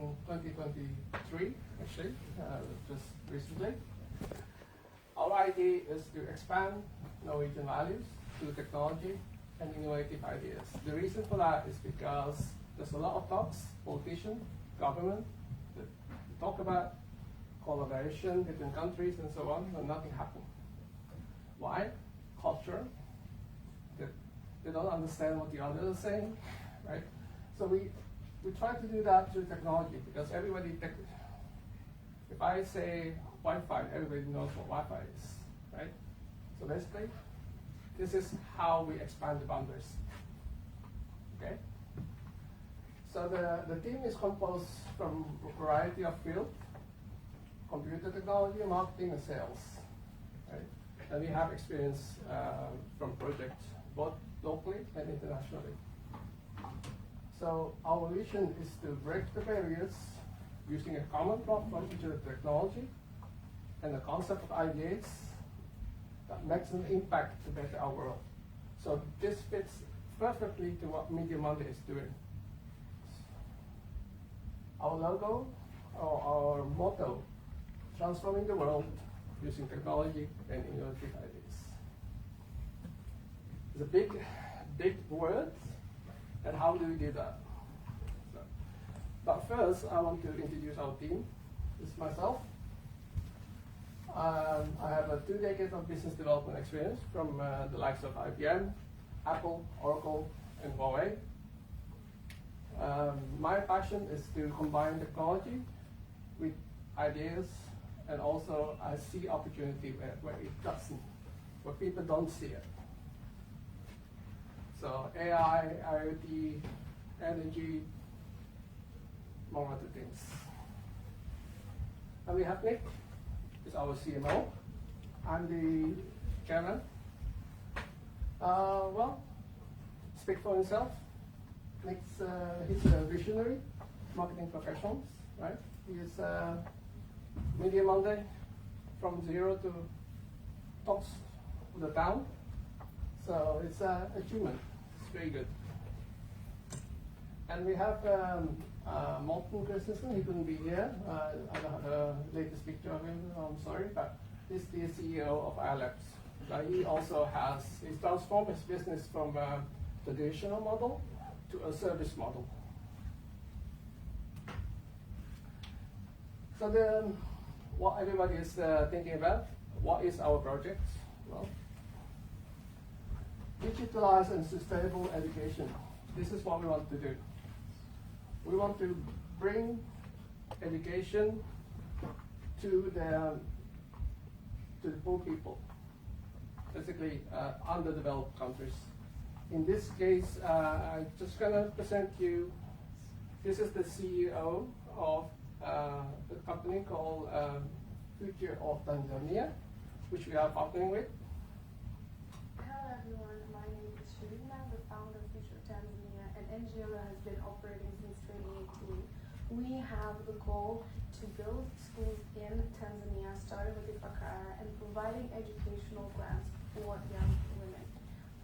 in 2023, actually, just recently. Our idea is to expand Norwegian values through technology and innovative ideas. The reason for that is because there's a lot of talks, politicians, government, that talk about collaboration between countries and so on, but nothing happens. Why? Culture. They don't understand what the others are saying, right? So we try to do that through technology because everybody, if I say Wi-Fi, everybody knows what Wi-Fi is, right? So basically, this is how we expand the boundaries, okay? So the team is composed from a variety of fields: computer technology, marketing, and sales, right? And we have experience from projects both locally and internationally. So our vision is to break the barriers using a common platform to the technology and the concept of ideas that makes an impact to better our world. So this fits perfectly to what Media Monday is doing. Our logo, or our motto, transforming the world using technology and innovative ideas. It's a big word, and how do we do that? So, but first, I want to introduce our team. This is myself. I have 2 decades of business development experience from the likes of IBM, Apple, Oracle, and Huawei. My passion is to combine technology with ideas, and also I see opportunity where it doesn't, where people don't see it. So AI, IoT, energy, among other things. And we have Nick, who's our CMO. I'm the chairman. Well, speak for himself. Nick's he's a visionary marketing professional, right? He is Media Monday from zero to tops of the town. So it's a achievement. It's very good. And we have Morten Christensen. He couldn't be here. I don't have the latest picture of him. I'm sorry, but he's the CEO of Elkjøp. He also he's transformed his business from a traditional model to a service model. So what everybody is thinking about, what is our project? Well, digitalized and sustainable education. This is what we want to do. We want to bring education to the poor people, basically underdeveloped countries. In this case, I'm just gonna present you, this is the CEO of the company called Future of Tanzania, which we are partnering with. Hello everyone, my name is Shirina, the founder of Future of Tanzania, an NGO that has been operating since 2018. We have the goal to build schools in Tanzania, starting with Byggfakta and providing educational grants for young women.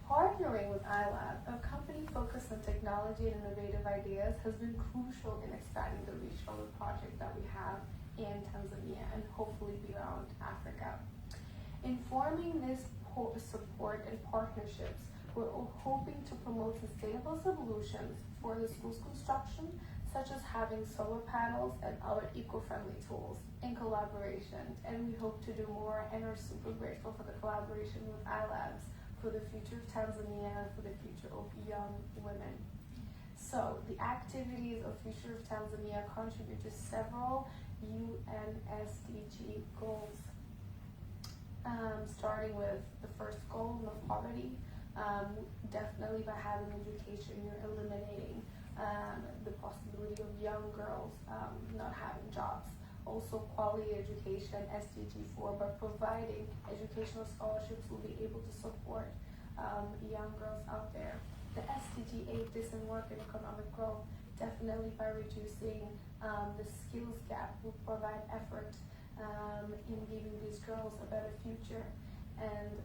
Partnering with iLab, a company focused on technology and innovative ideas, has been crucial in expanding the reach of the project that we have in Tanzania and hopefully beyond Africa. In forming this support and partnerships, we're hoping to promote sustainable solutions for the school's construction, such as having solar panels and other eco-friendly tools in collaboration. And we hope to do more and are super grateful for the collaboration with iLabs for the future of Tanzania, for the future of young women. So the activities of Future of Tanzania contribute to several UN SDG goals. Starting with the first goal, no poverty. Definitely by having education, you're eliminating the possibility of young girls not having jobs. Also quality education, SDG 4, by providing educational scholarships, will be able to support young girls out there. The SDG 8, decent work and economic growth, definitely by reducing the skills gap, will provide effort in giving these girls a better future. And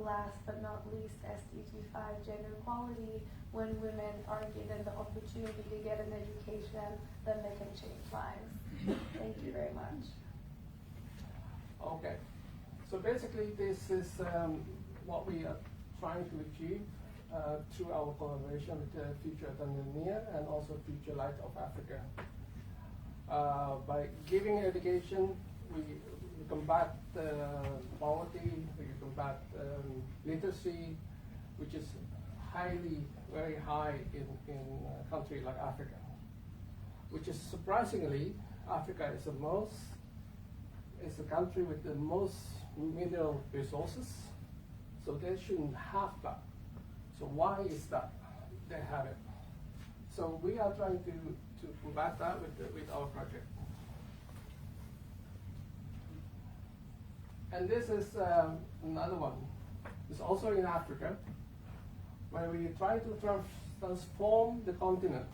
last but not least, SDG 5, gender equality. When women are given the opportunity to get an education, then they can change lives. Thank you very much. Okay, so basically this is what we are trying to achieve through our collaboration with Future Tanzania and also Future Light of Africa. By giving education, we combat poverty, we combat literacy, which is very high in a country like Africa, which is surprisingly, Africa is the country with the most mineral resources, so they shouldn't have that. So why is that? They have it. So we are trying to combat that with our project. And this is another one. It's also in Africa, where we try to transform the continent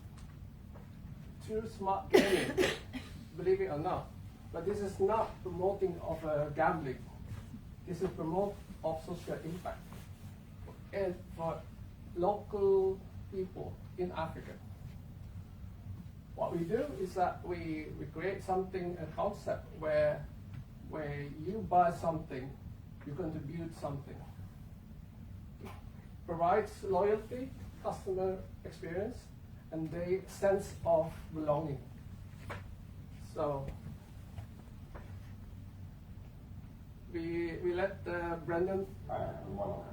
through smart gaming, believe it or not. But this is not promoting of gambling. This is promote of social impact and for local people in Africa. What we do is that we create something, a concept where you buy something, you contribute something. Provides loyalty, customer experience, and the sense of belonging. So we let Brendan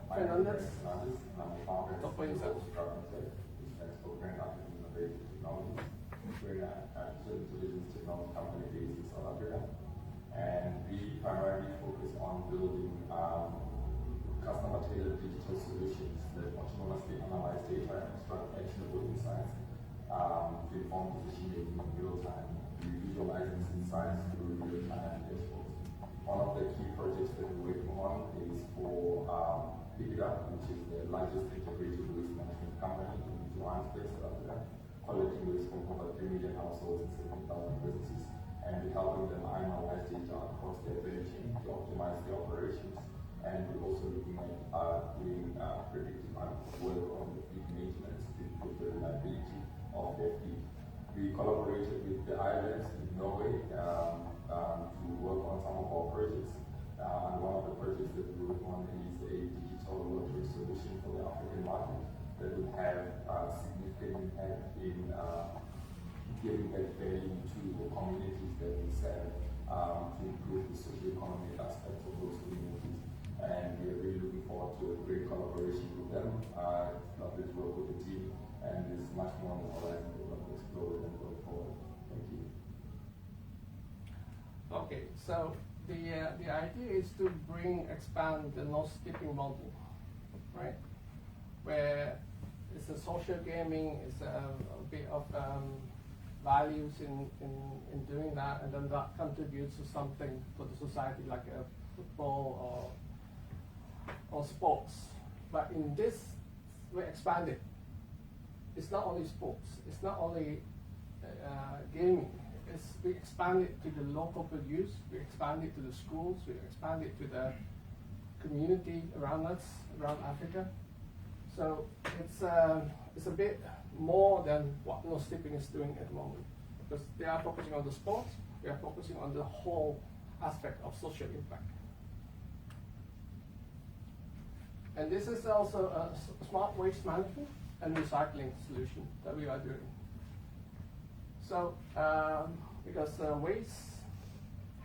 Fernandez talk for himself. We're an artificial intelligence technology company based in South Africa, and we primarily focus on building customer-tailored digital solutions that autonomously analyze data and extract actionable insights to inform decision-making in real time. We visualize these insights through real-time dashboards. One of the key projects that we're working on is for Byggfakta, which is the largest integrated waste management company in Johannesburg, South Africa, collecting waste from over 3 million households and 7,000 businesses, and we're helping them analyze data across their value chain to optimize their operations. And we're also looking at doing predictive work on the fleet maintenance to improve the reliability of their fleet. We collaborated with the islands in Norway to work on some of our projects. And one of the projects that we work on is a digital lottery solution for the African market that would have significant impact in giving that value to the communities that we serve to improve the socio-economic aspects of those communities. And we are really looking forward to a great collaboration with them. It's lovely to work with the team, and there's much more on the horizon that we're going to explore with them going forward. Thank you. Okay, so the idea is to expand the no-skipping model, right? Where it's a social gaming, it's a bit of values in doing that, and then that contributes to something for the society like a football or sports. But in this, we expand it. It's not only sports, it's not only gaming. We expand it to the local produce, we expand it to the schools, we expand it to the community around us, around Africa. So it's a bit more than what No Skipping is doing at the moment, because they are focusing on the sports, we are focusing on the whole aspect of social impact. And this is also a smart waste management and recycling solution that we are doing. So, because waste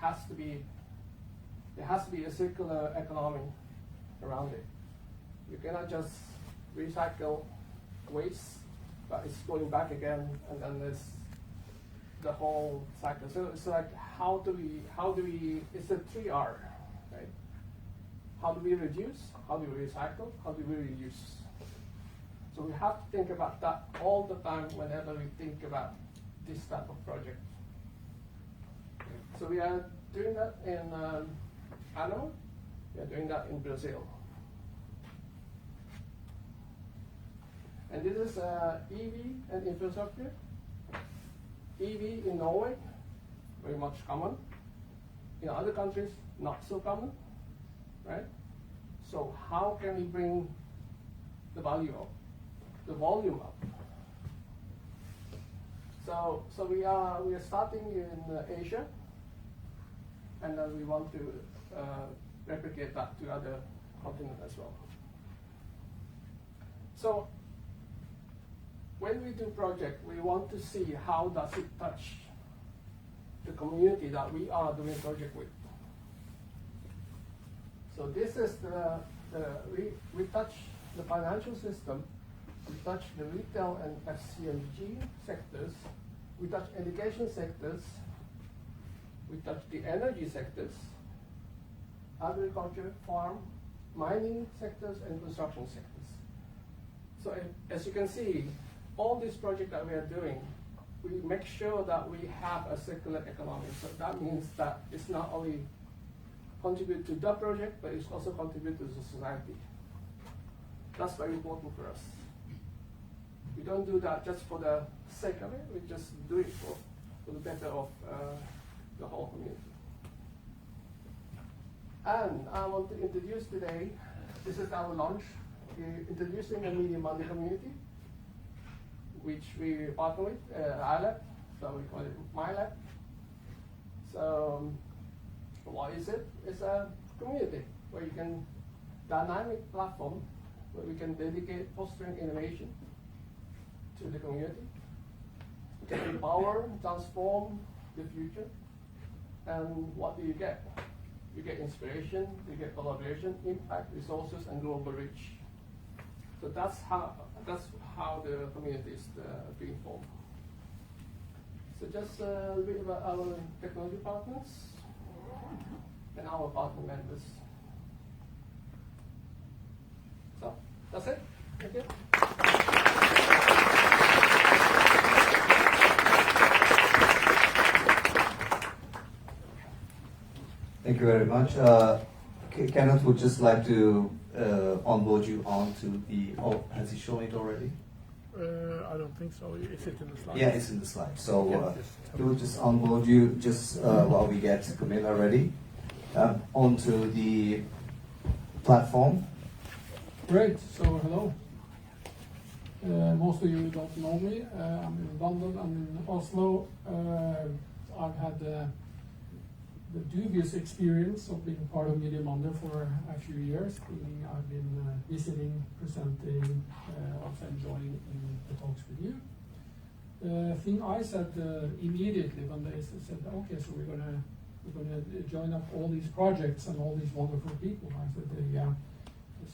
there has to be a circular economy around it. You cannot just recycle waste, but it's going back again, and then there's the whole cycle. So it's like, how do we, it's a 3R, right? How do we reduce? How do we recycle? How do we reuse? So we have to think about that all the time whenever we think about this type of project. So we are doing that in Ano, we are doing that in Brazil. And this is EV and infrastructure. EV in Norway, very much common. In other countries, not so common, right? So how can we bring the value up, the volume up? So we are starting in Asia, and then we want to replicate that to other continents as well. So when we do project, we want to see how does it touch the community that we are doing project with. So this is we touch the financial system, we touch the retail and FCMG sectors, we touch education sectors, we touch the energy sectors, agriculture, farm, mining sectors, and construction sectors. So as you can see, all these projects that we are doing, we make sure that we have a circular economy. So that means that it's not only contribute to the project, but it's also contribute to the society. That's very important for us. We don't do that just for the sake of it, we just do it for the better of the whole community. And I want to introduce today, this is our launch, introducing the Media Monday community, which we partner with, iLab, so we call it MyLab. So what is it? It's a community where you can, dynamic platform where we can dedicate fostering innovation to the community. We can empower, transform the future. And what do you get? You get inspiration, you get collaboration, impact, resources, and global reach. So that's how the community is being formed. So just a little bit about our technology partners and our partner members. So that's it. Thank you. Thank you very much. Kenneth would just like to onboard you onto the. Oh, has he shown it already? I don't think so. Is it in the slide? Yeah, it's in the slide. So he will just onboard you just while we get Camilla ready onto the platform. Great. So hello. Most of you don't know me. I'm in London. I'm in Oslo. I've had the dubious experience of being part of Media Monday for a few years. I've been visiting, presenting, also enjoying the talks with you. The thing I said immediately when they said, okay, so we're gonna join up all these projects and all these wonderful people. I said, yeah,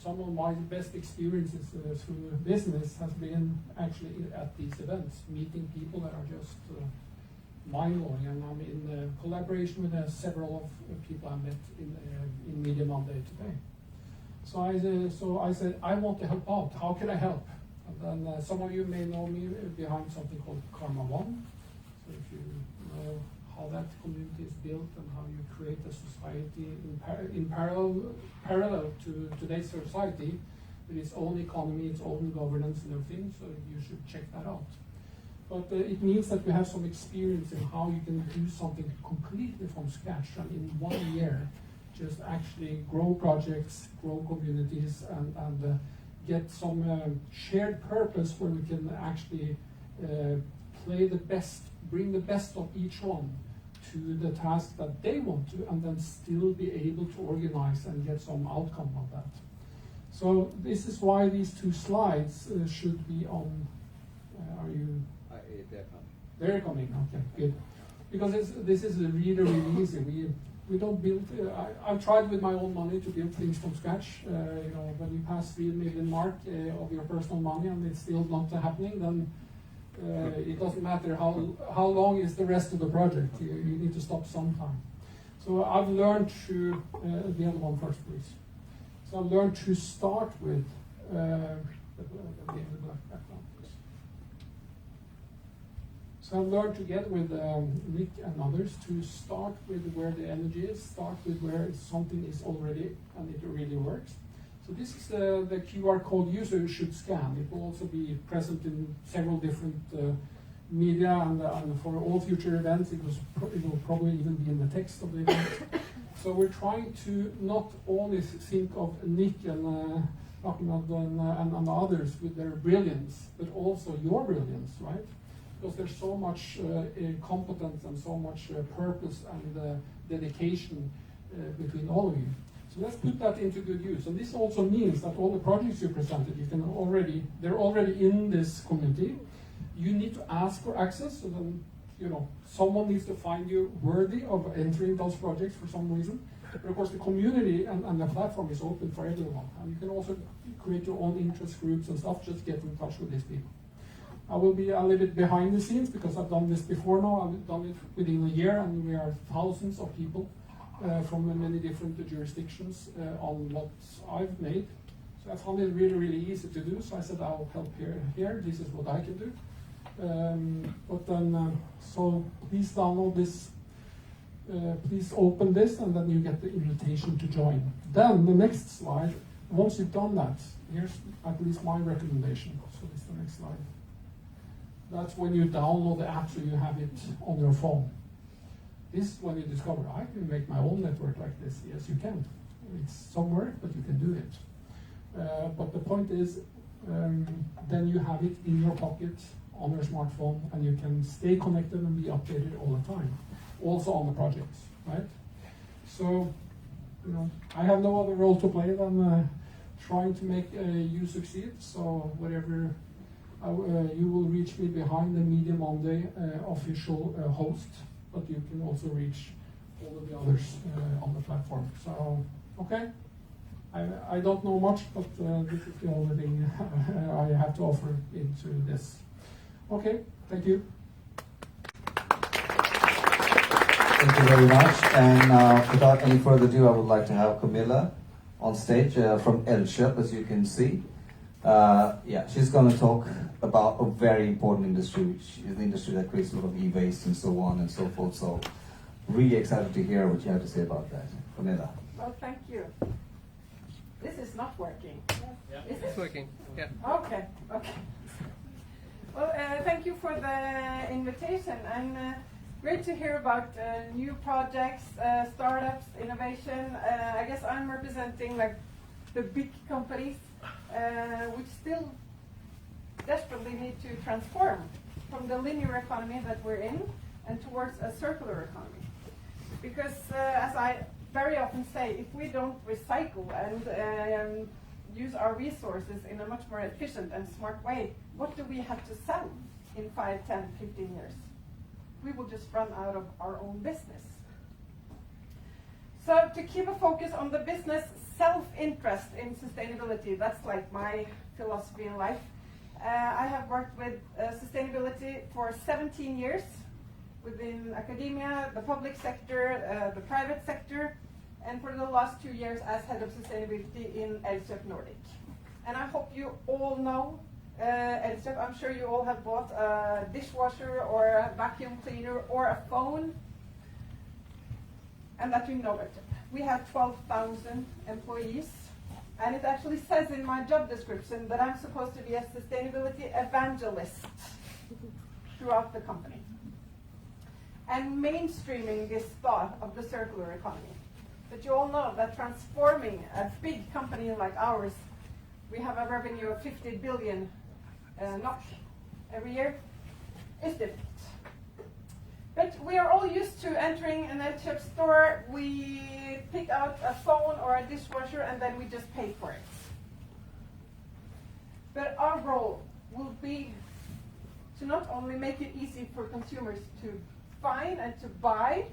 some of my best experiences through business has been actually at these events, meeting people that are just mind-blowing, and I'm in collaboration with several of people I met in Media Monday today. So I said, I want to help out. How can I help? And then some of you may know me behind something called Karma One. So if you know how that community is built and how you create a society in parallel to today's society, with its own economy, its own governance and everything, so you should check that out. But it means that we have some experience in how you can do something completely from scratch, and in 1 year just actually grow projects, grow communities, and get some shared purpose where we can actually play the best, bring the best of each one to the task that they want to, and then still be able to organize and get some outcome of that. So this is why these two slides should be on. Are you? They're coming. Okay, good. Because this is really, really easy. We don't build. I've tried with my own money to build things from scratch. You know, when you pass 3 million mark of your personal money and it's still not happening, then it doesn't matter how long is the rest of the project. You need to stop sometime. So I've learned to the other one first, please. So I've learned to start with the black background, please. So I've learned together with Nick and others to start with where the energy is, start with where something is already and it really works. So this is the QR code user should scan. It will also be present in several different media, and for all future events it will probably even be in the text of the event. So we're trying to not only think of Nick and Ahmed and others with their brilliance, but also your brilliance, right? Because there's so much competence and so much purpose and dedication between all of you. So let's put that into good use. And this also means that all the projects you presented, they're already in this community. You need to ask for access, so then, someone needs to find you worthy of entering those projects for some reason. But of course, the community and the platform is open for everyone. And you can also create your own interest groups and stuff, just get in touch with these people. I will be a little bit behind the scenes because I've done this before now. I've done it within a year, and we are thousands of people from many different jurisdictions on what I've made. So I found it really, really easy to do. So I said, I'll help here. This is what I can do. So please download this. Please open this, and then you get the invitation to join. Then the next slide. Once you've done that, here's at least my recommendation. So this is the next slide. That's when you download the app, so you have it on your phone. This is when you discover, I can make my own network like this. Yes, you can. It's some work, but you can do it. But the point is, then you have it in your pocket on your smartphone, and you can stay connected and be updated all the time. Also on the projects, right? So, I have no other role to play than trying to make you succeed. So whatever, you will reach me behind the Media Monday official host, but you can also reach all of the others on the platform. So, okay. I don't know much, but this is the only thing I have to offer into this. Okay, thank you. Thank you very much. And without any further ado, I would like to have Camilla on stage from Elkjøp, as you can see. She's going to talk about a very important industry, which is the industry that creates a lot of e-waste and so on and so forth. So really excited to hear what you have to say about that. Camilla. Well, thank you. This is not working. Yeah, Is it's it? working. Yeah. Okay. Well, thank you for the invitation, and great to hear about new projects, startups, innovation. I guess I'm representing like the big companies, which still desperately need to transform from the linear economy that we're in and towards a circular economy. Because as I very often say, if we don't recycle and use our resources in a much more efficient and smart way, what do we have to sell in 5, 10, 15 years? We will just run out of our own business. So to keep a focus on the business, self-interest in sustainability, that's like my philosophy in life. I have worked with sustainability for 17 years within academia, the public sector, the private sector, and for the last 2 years as head of sustainability in Elkjøp Nordic. And I hope you all know Elkjøp. I'm sure you all have bought a dishwasher or a vacuum cleaner or a phone, and that you know Elkjøp. We have 12,000 employees, and it actually says in my job description that I'm supposed to be a sustainability evangelist throughout the company and mainstreaming this thought of the circular economy. But you all know that transforming a big company like ours, we have a revenue of 50 billion NOK every year, is difficult. But we are all used to entering an Elkjøp store, we pick out a phone or a dishwasher, and then we just pay for it. But our role will be to not only make it easy for consumers to find and to buy,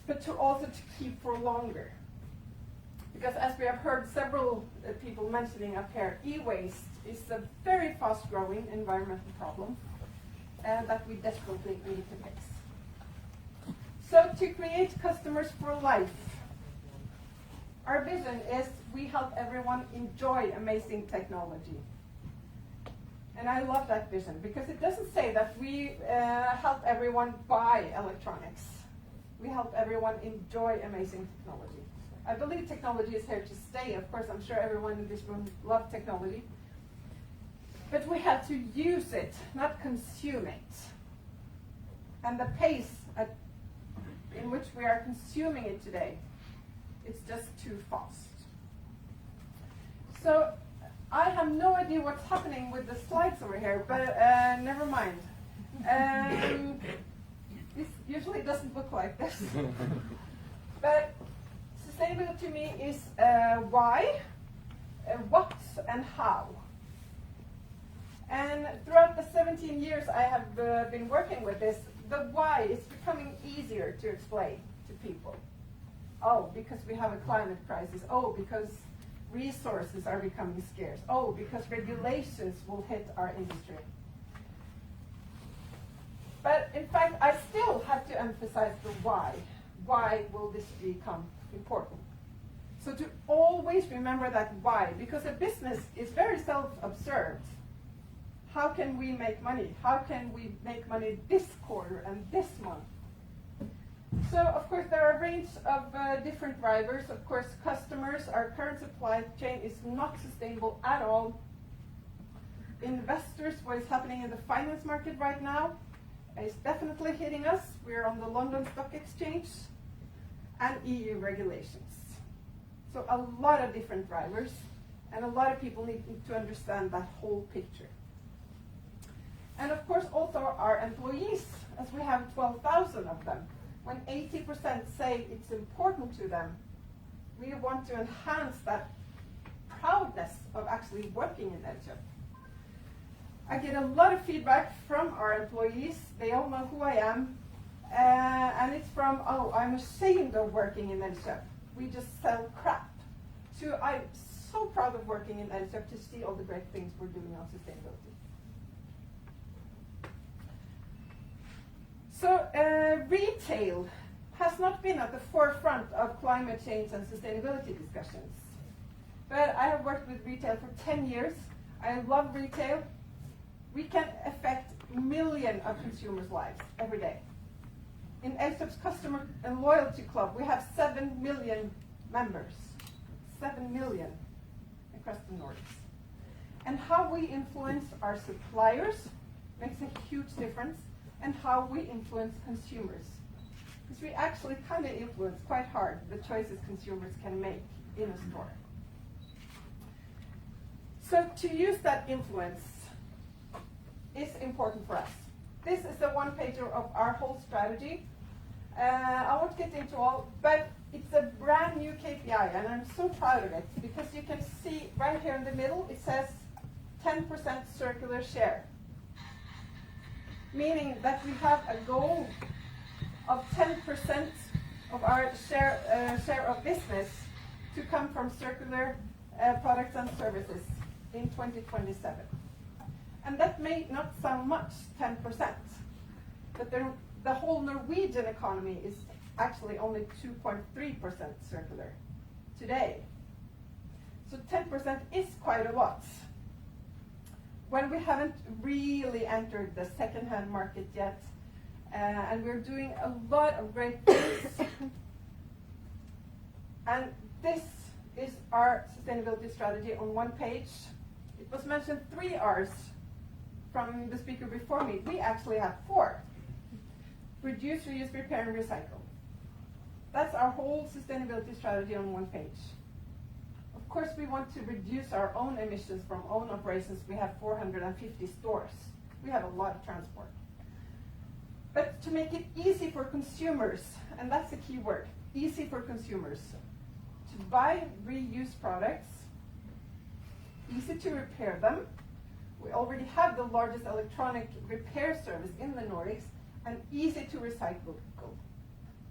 but to also to keep for longer. Because as we have heard several people mentioning up here, e-waste is a very fast-growing environmental problem that we desperately need to fix. So to create customers for life, our vision is we help everyone enjoy amazing technology. And I love that vision because it doesn't say that we help everyone buy electronics. We help everyone enjoy amazing technology. I believe technology is here to stay. Of course, I'm sure everyone in this room loves technology. But we have to use it, not consume it. And the pace at in which we are consuming it today. It's just too fast. So I have no idea what's happening with the slides over here, but never mind. This usually doesn't look like this. But sustainability to me is why, what, and how. And throughout the 17 years I have been working with this, the why is becoming easier to explain to people. Oh, because we have a climate crisis. Oh, because resources are becoming scarce. Oh, because regulations will hit our industry. But in fact, I still have to emphasize the why. Why will this become important? So to always remember that why, because a business is very self-observed. How can we make money? How can we make money this quarter and this month? So, of course, there are a range of different drivers. Of course, customers, our current supply chain is not sustainable at all. Investors, what is happening in the finance market right now is definitely hitting us. We're on the London Stock Exchange, and EU regulations. So a lot of different drivers, and a lot of people need to understand that whole picture. And of course also our employees, as we have 12,000 of them. When 80% say it's important to them, we want to enhance that proudness of actually working in Elkjøp. I get a lot of feedback from our employees. They all know who I am. And it's from, oh, I'm ashamed of working in Elkjøp. We just sell crap. To, I'm so proud of working in Elkjøp to see all the great things we're doing on sustainability. So retail has not been at the forefront of climate change and sustainability discussions. But I have worked with retail for 10 years. I love retail. We can affect millions of consumers' lives every day. In Elkjøp's Customer and Loyalty Club, we have 7 million members. 7 million across the Nordics. And how we influence our suppliers makes a huge difference, and how we influence consumers. Because we actually kind of influence quite hard the choices consumers can make in a store. So to use that influence is important for us. This is a one-pager of our whole strategy. I won't get into all, but it's a brand new KPI, and I'm so proud of it, because you can see right here in the middle, it says 10% circular share. Meaning that we have a goal of 10% of our share of business to come from circular products and services in 2027. And that may not sound much, 10%, but the whole Norwegian economy is actually only 2.3% circular today. So 10% is quite a lot. When we haven't really entered the second-hand market yet, and we're doing a lot of great things. And this is our sustainability strategy on one page. It was mentioned 3 R's from the speaker before me. We actually have 4. Reduce, reuse, repair, and recycle. That's our whole sustainability strategy on one page. Of course, we want to reduce our own emissions from own operations. We have 450 stores. We have a lot of transport. But to make it easy for consumers, and that's the key word, easy for consumers, to buy reuse products, easy to repair them. We already have the largest electronic repair service in the Nordics, and easy to recycle.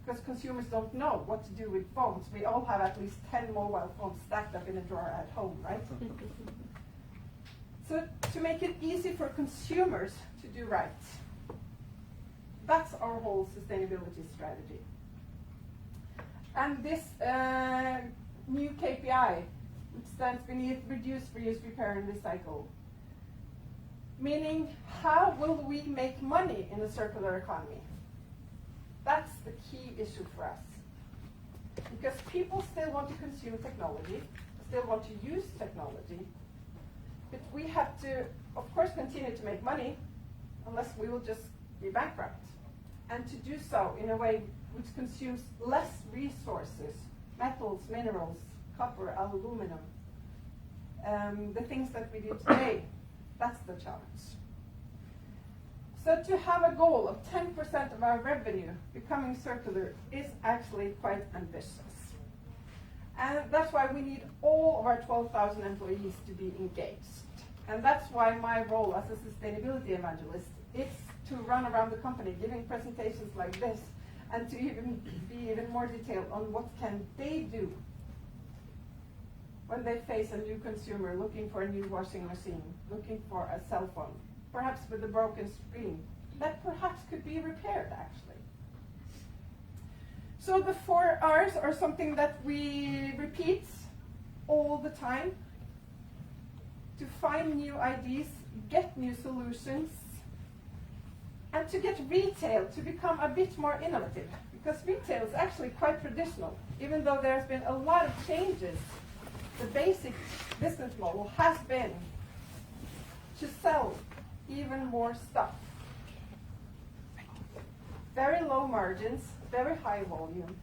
Because consumers don't know what to do with phones. We all have at least 10 mobile phones stacked up in a drawer at home, right? So to make it easy for consumers to do right, that's our whole sustainability strategy. And this new KPI, which stands beneath reduce, reuse, repair, and recycle, meaning how will we make money in a circular economy? That's the key issue for us. Because people still want to consume technology, still want to use technology, but we have to, of course, continue to make money, unless we will just be bankrupt. And to do so in a way which consumes less resources, metals, minerals, copper, aluminum, the things that we do today, that's the challenge. So to have a goal of 10% of our revenue becoming circular is actually quite ambitious. And that's why we need all of our 12,000 employees to be engaged. And that's why my role as a sustainability evangelist is to run around the company giving presentations like this and to even be even more detailed on what can they do when they face a new consumer looking for a new washing machine, looking for a cell phone, perhaps with a broken screen, that perhaps could be repaired actually. So the 4 R's are something that we repeat all the time to find new ideas, get new solutions, and to get retail to become a bit more innovative. Because retail is actually quite traditional. Even though there's been a lot of changes, the basic business model has been to sell even more stuff. Very low margins, very high volume.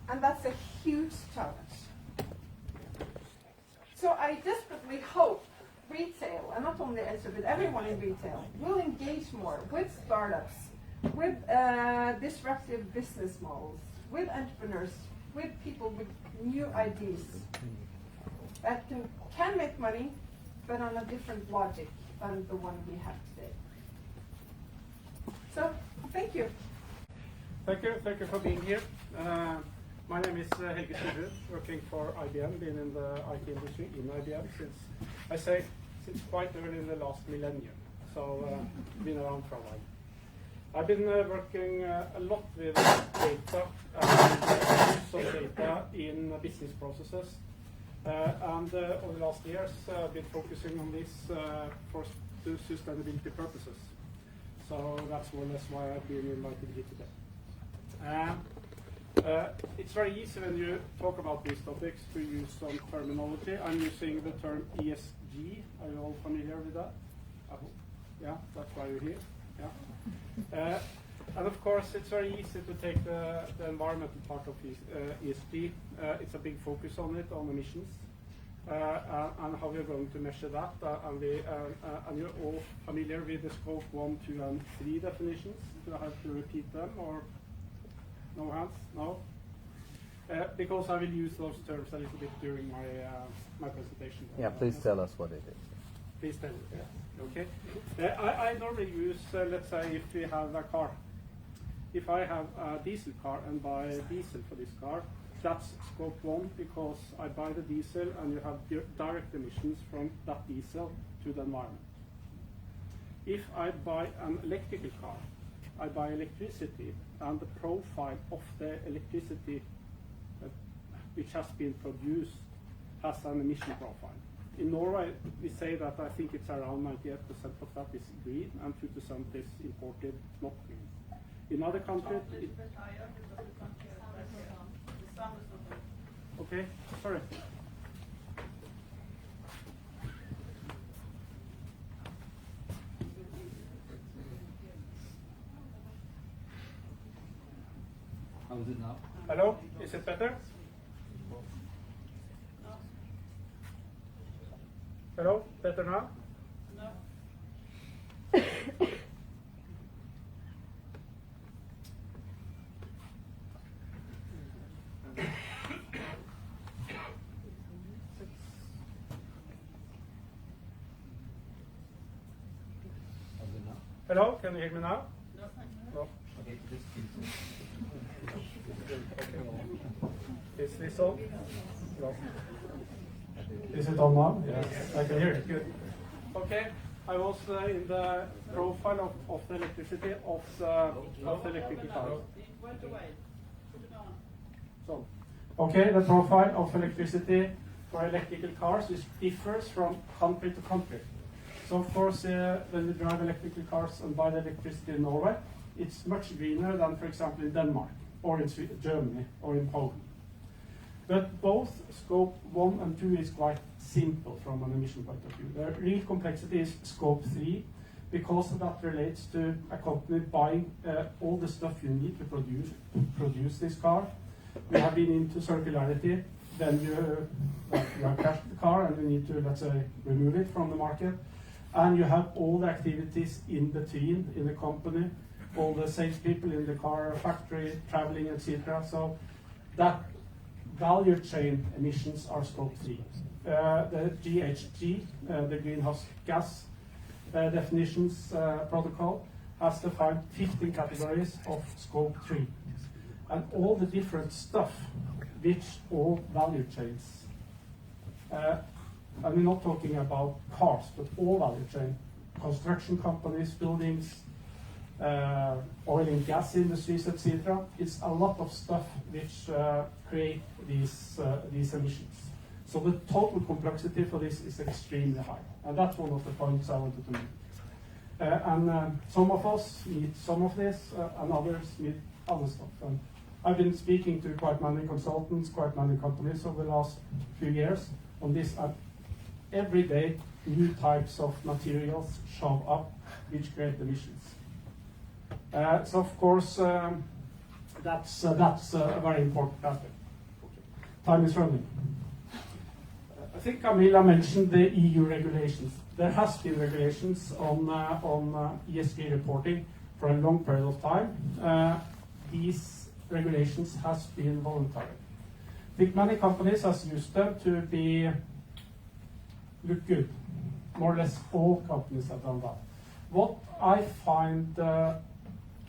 And that's a huge challenge. So I desperately hope retail, and not only Elkjøp, but everyone in retail, will engage more with startups, with disruptive business models, with entrepreneurs, with people with new ideas that can make money, but on a different logic than the one we have today. So, thank you. Thank you for being here. My name is Elkjøp, working for IBM, been in the IT industry in IBM since quite early in the last millennium, so been around for a while. I've been working a lot with data and use of data in business processes, and over the last years I've been focusing on this for sustainability purposes. So that's more or less why I've been invited here today. It's very easy when you talk about these topics to use some terminology. I'm using the term ESG. Are you all familiar with that? I hope. Yeah, that's why you're here. Yeah. And of course, it's very easy to take the environmental part of ESG. It's a big focus on it, on emissions, and how we're going to measure that. And you're all familiar with the scope 1, 2, and 3 definitions. Do I have to repeat them, or no hands? No? Because I will use those terms a little bit during my presentation. Yeah, please tell us what it is. Please tell me. Yeah. Okay. I normally use, let's say, if we have a car. If I have a diesel car and buy diesel for this car, that's scope 1 because I buy the diesel and you have direct emissions from that diesel to the environment. If I buy an electrical car, I buy electricity and the profile of the electricity which has been produced has an emission profile. In Norway, we say that I think it's around 98% of that is green and 2% is imported, not green. In other countries, okay, sorry. How is it now? Hello, is it better? Hello, better now? No. Hello, can you hear me now? No. Okay, just keep Is this on? No. Is it on now? Yes, I can hear it. Good. Okay, I was in the profile of the electricity of the electrical car. So, okay, the profile of electricity for electrical cars is differs from country to country. So of course, when you drive electrical cars and buy the electricity in Norway, it's much greener than, for example, in Denmark, or in Germany, or in Poland. But both scope 1 and 2 is quite simple from an emission point of view. The real complexity is scope 3, because that relates to a company buying all the stuff you need to produce this car. We have been into circularity. Then you have crashed the car and you need to, let's say, remove it from the market. And you have all the activities in between in the company, all the salespeople in the car factory, traveling, etc. So that value chain emissions are scope 3. The GHG, the greenhouse gas definitions protocol, has defined 15 categories of scope 3. And all the different stuff which all value chains, and we're not talking about cars, but all value chain, construction companies, buildings, oil and gas industries, etc. It's a lot of stuff which create these emissions. So the total complexity for this is extremely high, and that's one of the points I wanted to make. And some of us need some of this, and others need other stuff. And I've been speaking to quite many consultants, quite many companies over the last few years on this. Every day, new types of materials show up which create emissions. So of course, that's a very important aspect. Time is running. I think Camilla mentioned the EU regulations. There has been regulations on ESG reporting for a long period of time. These regulations has been voluntary. I think many companies has used them to look good. More or less all companies have done that. What I find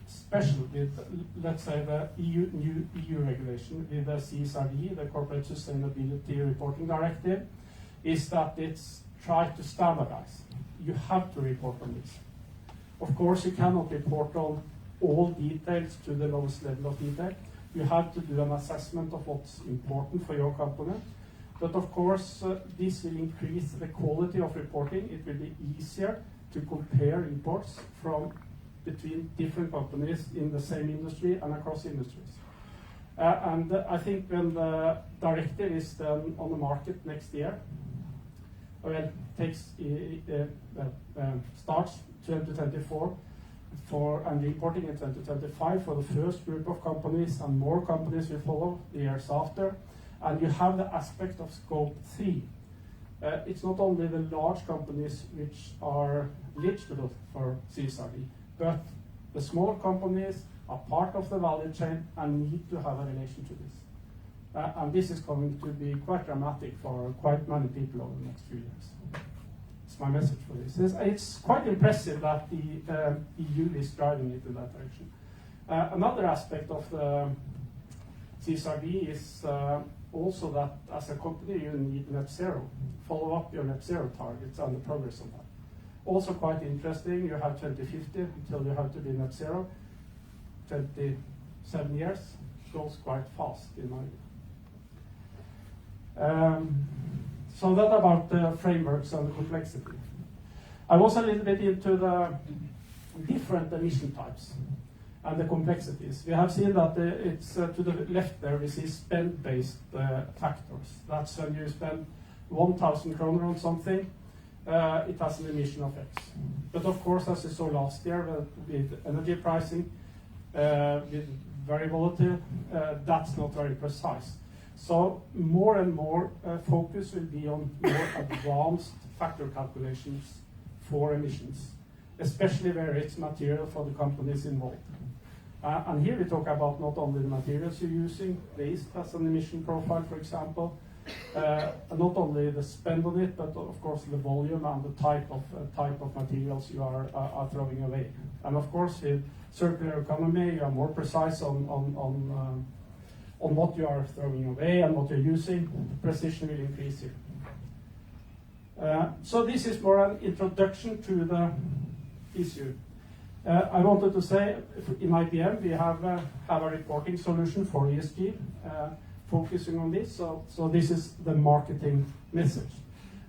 special with, let's say, the new EU regulation with the CSRD, the Corporate Sustainability Reporting Directive, is that it's tried to standardize. You have to report on this. Of course, you cannot report on all details to the lowest level of detail. You have to do an assessment of what's important for your company. But of course, this will increase the quality of reporting. It will be easier to compare reports from between different companies in the same industry and across industries. And I think when the directive is then on the market next year, well, starts 2024 and reporting in 2025 for the first group of companies, and more companies will follow the years after. And you have the aspect of scope 3. It's not only the large companies which are eligible for CSRD, but the small companies are part of the value chain and need to have a relation to this. And this is going to be quite dramatic for quite many people over the next few years. It's my message for this. It's quite impressive that the EU is driving it in that direction. Another aspect of the CSRD is also that as a company you need net zero. Follow up your net zero targets and the progress on that. Also quite interesting, you have 2050 until you have to be net zero. 27 years goes quite fast in my view. So that about the frameworks and the complexity. I was a little bit into the different emission types and the complexities. We have seen that it's to the left there we see spend-based factors. That's when you spend 1,000 kroner on something, it has an emission of X. But of course, as we saw last year with energy pricing, with very volatile, that's not very precise. So more and more focus will be on more advanced factor calculations for emissions, especially where it's material for the companies involved. And here we talk about not only the materials you're using, waste has an emission profile, for example, not only the spend on it, but of course the volume and the type of materials you are throwing away. And of course, with circular economy, you are more precise on what you are throwing away and what you're using. Precision will increase here. So this is more an introduction to the issue. I wanted to say, in IBM, we have a reporting solution for ESG, focusing on this. So this is the marketing message.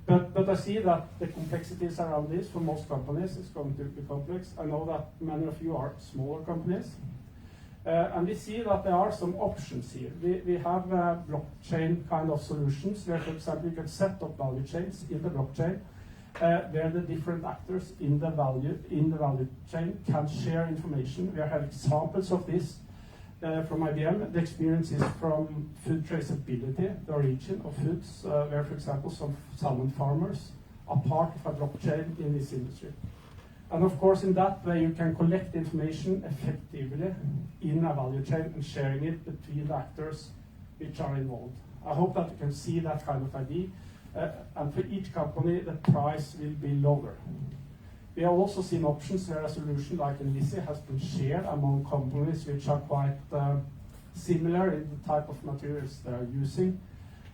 But I see that the complexities around this for most companies is going to be complex. I know that many of you are smaller companies. And we see that there are some options here. We have blockchain kind of solutions where, for example, you can set up value chains in the blockchain where the different actors in the value chain can share information. We have examples of this from IBM. The experience is from food traceability, the origin of foods, where, for example, some salmon farmers are part of a blockchain in this industry. And of course, in that way, you can collect information effectively in a value chain and sharing it between the actors which are involved. I hope that you can see that kind of idea. And for each company, the price will be lower. We have also seen options where a solution like Nordlys has been shared among companies which are quite similar in the type of materials they are using,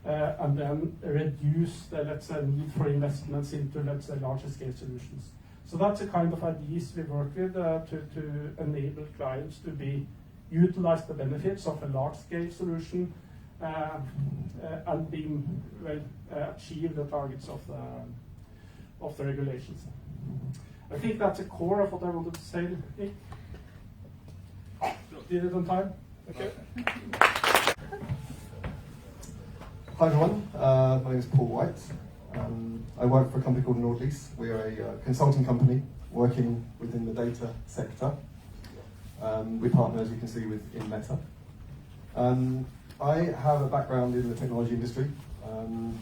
and then reduce the, let's say, need for investments into, let's say, larger scale solutions. So that's the kind of ideas we work with to enable clients to utilize the benefits of a large scale solution and achieve the targets of the regulations. I think that's the core of what I wanted to say. Nick? Did it on time? Okay. Hi everyone, my name is Paul White. I work for a company called Nordlys. We are a consulting company working within the data sector. We partner, as you can see, in Meta. I have a background in the technology industry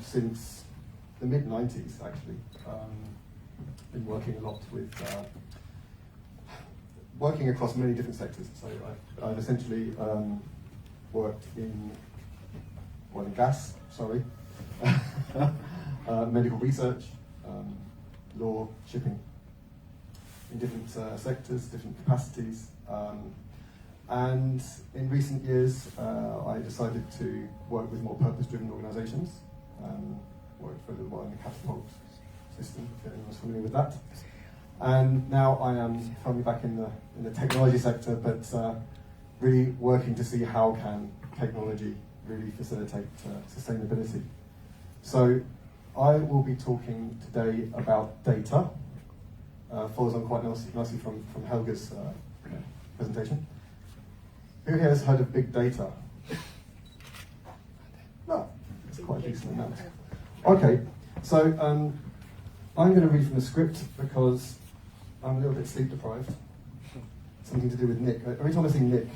since the mid-90s, actually. Been working a lot with, working across many different sectors. So I've essentially worked in oil and gas, medical research, law, shipping, in different sectors, different capacities. And in recent years, I decided to work with more purpose-driven organisations. Worked for a little while in the catapult system, if anyone's familiar with that. And now I am firmly back in the technology sector, but really working to see how can technology really facilitate sustainability. So I will be talking today about data. Follows on quite nicely from Helga's presentation. Who here has heard of big data? No, it's quite a decent amount. Okay, so I'm going to read from the script because I'm a little bit sleep deprived. Something to do with Nick. Every time I see Nick,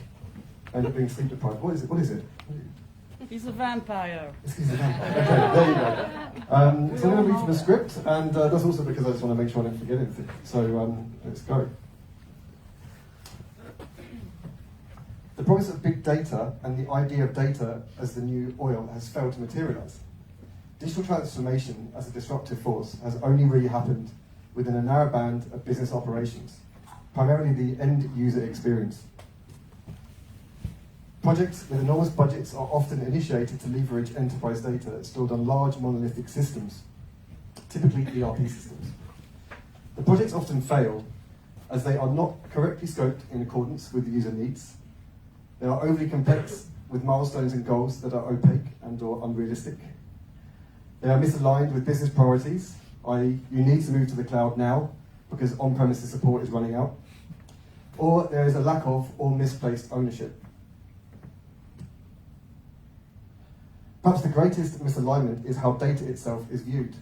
I end up being sleep deprived. What is it? What is it? He's a vampire. He's a vampire. Okay, there you go. So I'm going to read from the script, and that's also because I just want to make sure I don't forget anything. So let's go. The promise of big data and the idea of data as the new oil has failed to materialise. Digital transformation as a disruptive force has only really happened within a narrow band of business operations, primarily the end user experience. Projects with enormous budgets are often initiated to leverage enterprise data stored on large monolithic systems, typically ERP systems. The projects often fail as they are not correctly scoped in accordance with the user needs. They are overly complex with milestones and goals that are opaque and or unrealistic. They are misaligned with business priorities, i.e. you need to move to the cloud now because on-premises support is running out. Or there is a lack of or misplaced ownership. Perhaps the greatest misalignment is how data itself is viewed.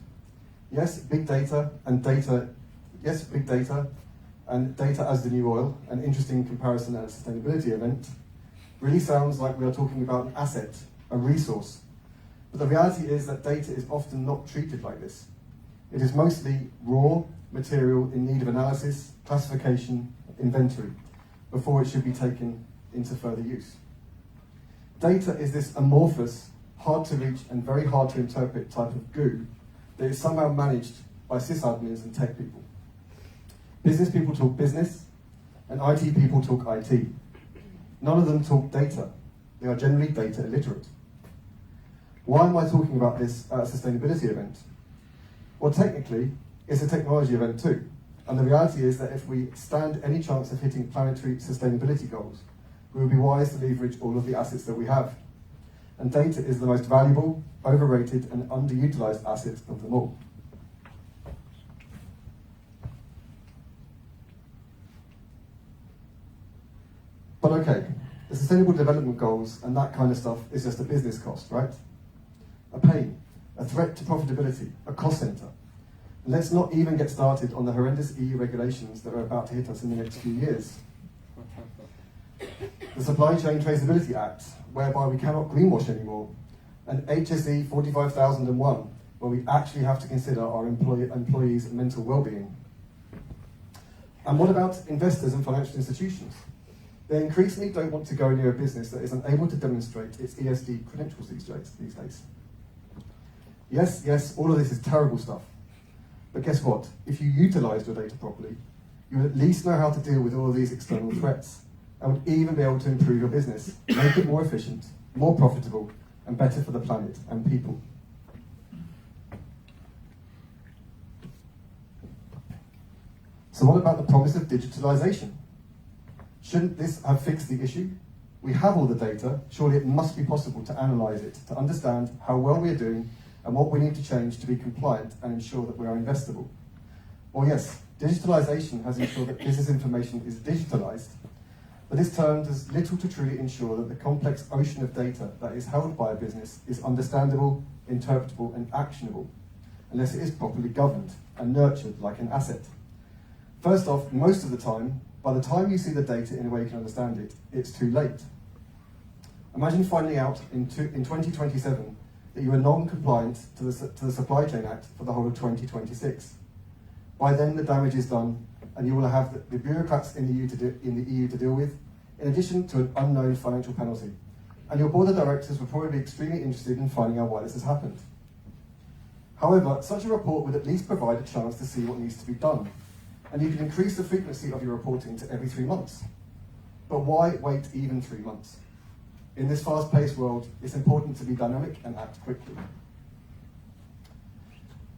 Yes, big data and data as the new oil, an interesting comparison at a sustainability event, really sounds like we are talking about an asset, a resource. But the reality is that data is often not treated like this. It is mostly raw material in need of analysis, classification, inventory, before it should be taken into further use. Data is this amorphous, hard to reach and very hard to interpret type of goo that is somehow managed by sysadmins and tech people. Business people talk business, and IT people talk IT. None of them talk data. They are generally data illiterate. Why am I talking about this at a sustainability event? Well, technically, it's a technology event too. And the reality is that if we stand any chance of hitting planetary sustainability goals, we would be wise to leverage all of the assets that we have. And data is the most valuable, overrated, and underutilized asset of them all. But okay, the Sustainable Development Goals and that kind of stuff is just a business cost, right? A pain, a threat to profitability, a cost center. And let's not even get started on the horrendous EU regulations that are about to hit us in the next few years. The Supply Chain Traceability Act, whereby we cannot greenwash anymore, and HSE 45001, where we actually have to consider our employees' mental well-being. And what about investors and financial institutions? They increasingly don't want to go near a business that is unable to demonstrate its ESG credentials these days. Yes, all of this is terrible stuff. But guess what? If you utilised your data properly, you would at least know how to deal with all of these external threats, and would even be able to improve your business, make it more efficient, more profitable, and better for the planet and people. So what about the promise of digitalisation? Shouldn't this have fixed the issue? We have all the data, surely it must be possible to analyse it, to understand how well we are doing and what we need to change to be compliant and ensure that we are investable. Well yes, digitalisation has ensured that business information is digitalised, but this term does little to truly ensure that the complex ocean of data that is held by a business is understandable, interpretable and actionable, unless it is properly governed and nurtured like an asset. First off, most of the time, by the time you see the data in a way you can understand it, it's too late. Imagine finding out in 2027 that you are non-compliant to the Supply Chain Act for the whole of 2026. By then the damage is done and you will have the bureaucrats in the EU to deal with, in addition to an unknown financial penalty. And your board of directors will probably be extremely interested in finding out why this has happened. However, such a report would at least provide a chance to see what needs to be done. And you can increase the frequency of your reporting to every 3 months. But why wait even 3 months? In this fast-paced world, it's important to be dynamic and act quickly.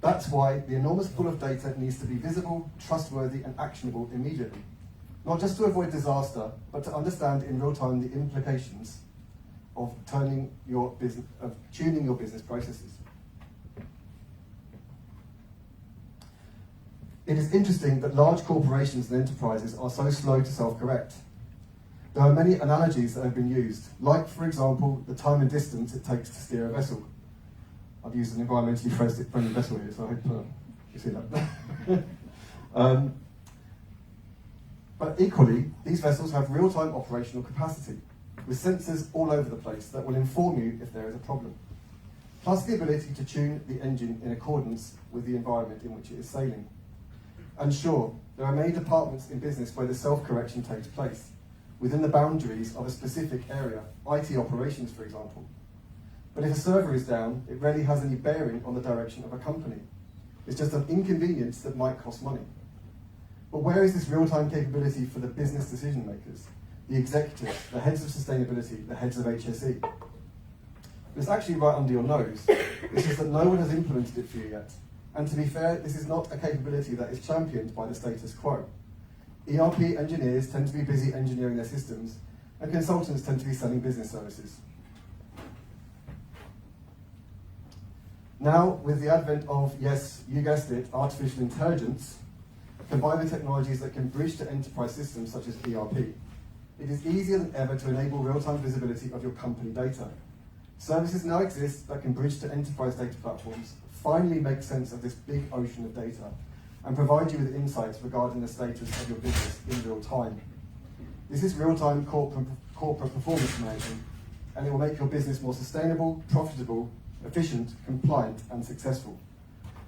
That's why the enormous pool of data needs to be visible, trustworthy, and actionable immediately. Not just to avoid disaster, but to understand in real time the implications of tuning your business processes. It is interesting that large corporations and enterprises are so slow to self-correct. There are many analogies that have been used, like, for example, the time and distance it takes to steer a vessel. I've used an environmentally friendly vessel here, so I hope you see that. But equally, these vessels have real-time operational capacity, with sensors all over the place that will inform you if there is a problem, plus the ability to tune the engine in accordance with the environment in which it is sailing. And sure, there are many departments in business where the self-correction takes place, within the boundaries of a specific area, IT operations for example. But if a server is down, it rarely has any bearing on the direction of a company. It's just an inconvenience that might cost money. But where is this real-time capability for the business decision makers, the executives, the heads of sustainability, the heads of HSE? It's actually right under your nose. It's just that no one has implemented it for you yet. And to be fair, this is not a capability that is championed by the status quo. ERP engineers tend to be busy engineering their systems, and consultants tend to be selling business services. Now, with the advent of, yes, you guessed it, artificial intelligence, combined with technologies that can bridge to enterprise systems such as ERP, it is easier than ever to enable real-time visibility of your company data. Services now exist that can bridge to enterprise data platforms, finally make sense of this big ocean of data, and provide you with insights regarding the status of your business in real time. This is real-time corporate performance management, and it will make your business more sustainable, profitable, efficient, compliant, and successful.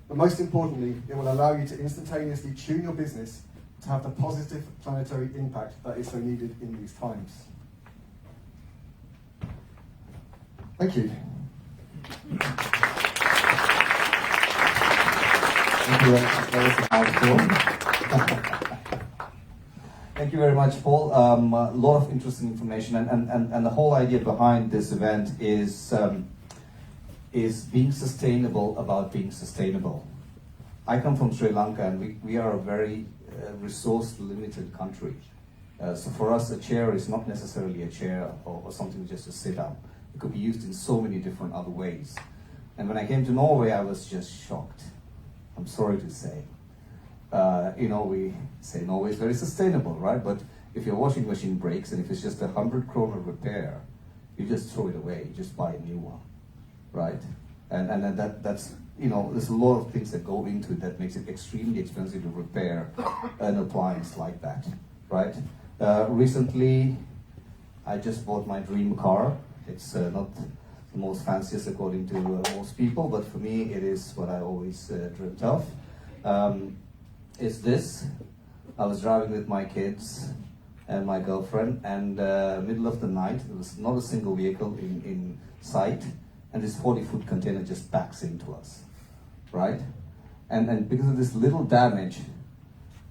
But most importantly, it will allow you to instantaneously tune your business to have the positive planetary impact that is so needed in these times. Thank you. Thank you. That was a mouthful. Thank you very much, Paul. A lot of interesting information, and the whole idea behind this event is being sustainable about being sustainable. I come from Sri Lanka, and we are a very resource-limited country. So for us, a chair is not necessarily a chair or something just to sit on. It could be used in so many different other ways. And when I came to Norway, I was just shocked. I'm sorry to say. We say Norway is very sustainable, right? But if your washing machine breaks and if it's just 100 kroner repair, you just throw it away, you just buy a new one, right? And that's there's a lot of things that go into it that makes it extremely expensive to repair an appliance like that, right? Recently, I just bought my dream car. It's not the most fanciest according to most people, but for me it is what I always dreamt of. Is this. I was driving with my kids and my girlfriend, and middle of the night, there was not a single vehicle in sight, and this 40-foot container just backs into us, right? And because of this little damage,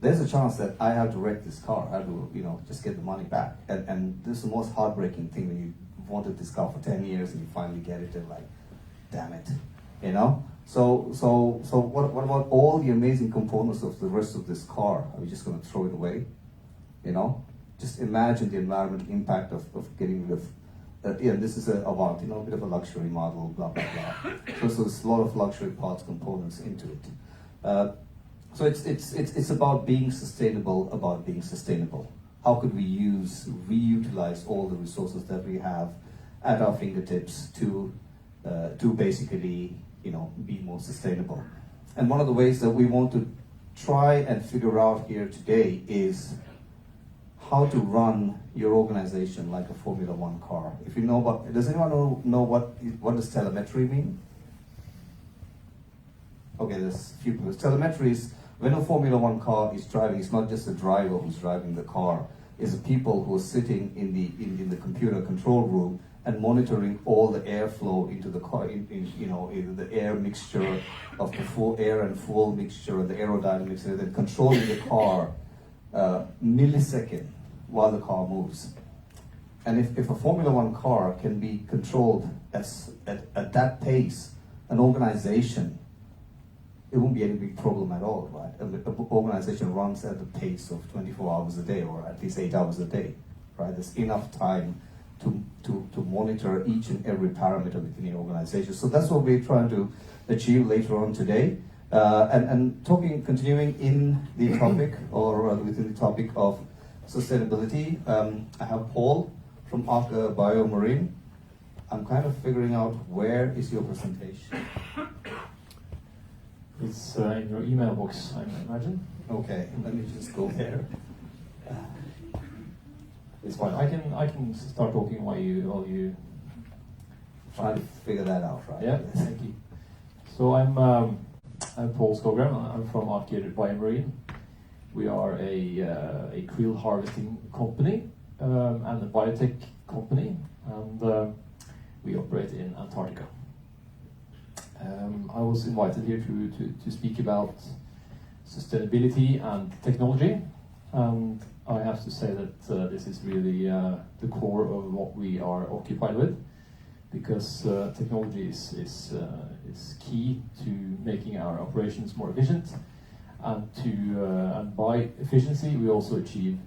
there's a chance that I have to wreck this car. I have to, just get the money back. And this is the most heartbreaking thing when you wanted this car for 10 years and you finally get it and like, damn it, So what about all the amazing components of the rest of this car? Are we just going to throw it away? Just imagine the environmental impact of getting rid of. This is a bit of a luxury model, blah blah blah. So there's a lot of luxury parts components into it. So it's about being sustainable. How could we reutilize all the resources that we have at our fingertips to basically be more sustainable? And one of the ways that we want to try and figure out here today is how to run your organization like a Formula One car. If you know does anyone know what does telemetry mean? Okay, there's a few people. Telemetry is when a Formula One car is driving, it's not just the driver who's driving the car, it's the people who are sitting in the computer control room and monitoring all the airflow into the car, the air mixture of the full air and fuel mixture and the aerodynamics, and then controlling the car millisecond while the car moves. And if a Formula One car can be controlled at that pace, an organization, it won't be any big problem at all, right? An organization runs at the pace of 24 hours a day, or at least 8 hours a day, right? There's enough time to monitor each and every parameter within the organization. So that's what we're trying to achieve later on today. Continuing in the topic, or within the topic of sustainability, I have Paul from Aker BioMarine. I'm kind of figuring out where is your presentation. It's in your email box, I imagine. Okay, let me just go there. It's fine. I can start talking while you try to figure that out, right? Yeah, thank you. So I'm Paul Skogran. I'm from Aker BioMarine. We are a krill harvesting company and a biotech company, and we operate in Antarctica. I was invited here to speak about sustainability and technology, and I have to say that this is really the core of what we are occupied with, because technology is key to making our operations more efficient, and by efficiency we also achieve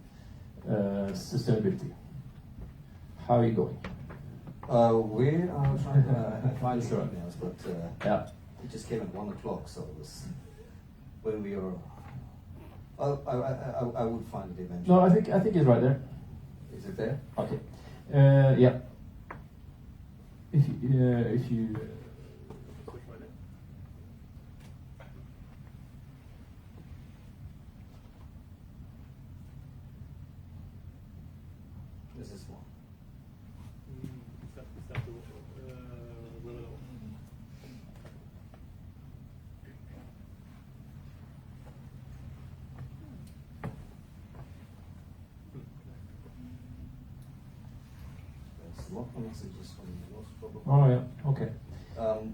sustainability. How are you going? We are trying to find something else, but yeah, it just came at 1 o'clock, so it was when we were. I would find it eventually. No, I think it's right there. Is it there? Okay. Yeah. If you. This is one. Lot of messages from the most probably. Oh yeah. Okay.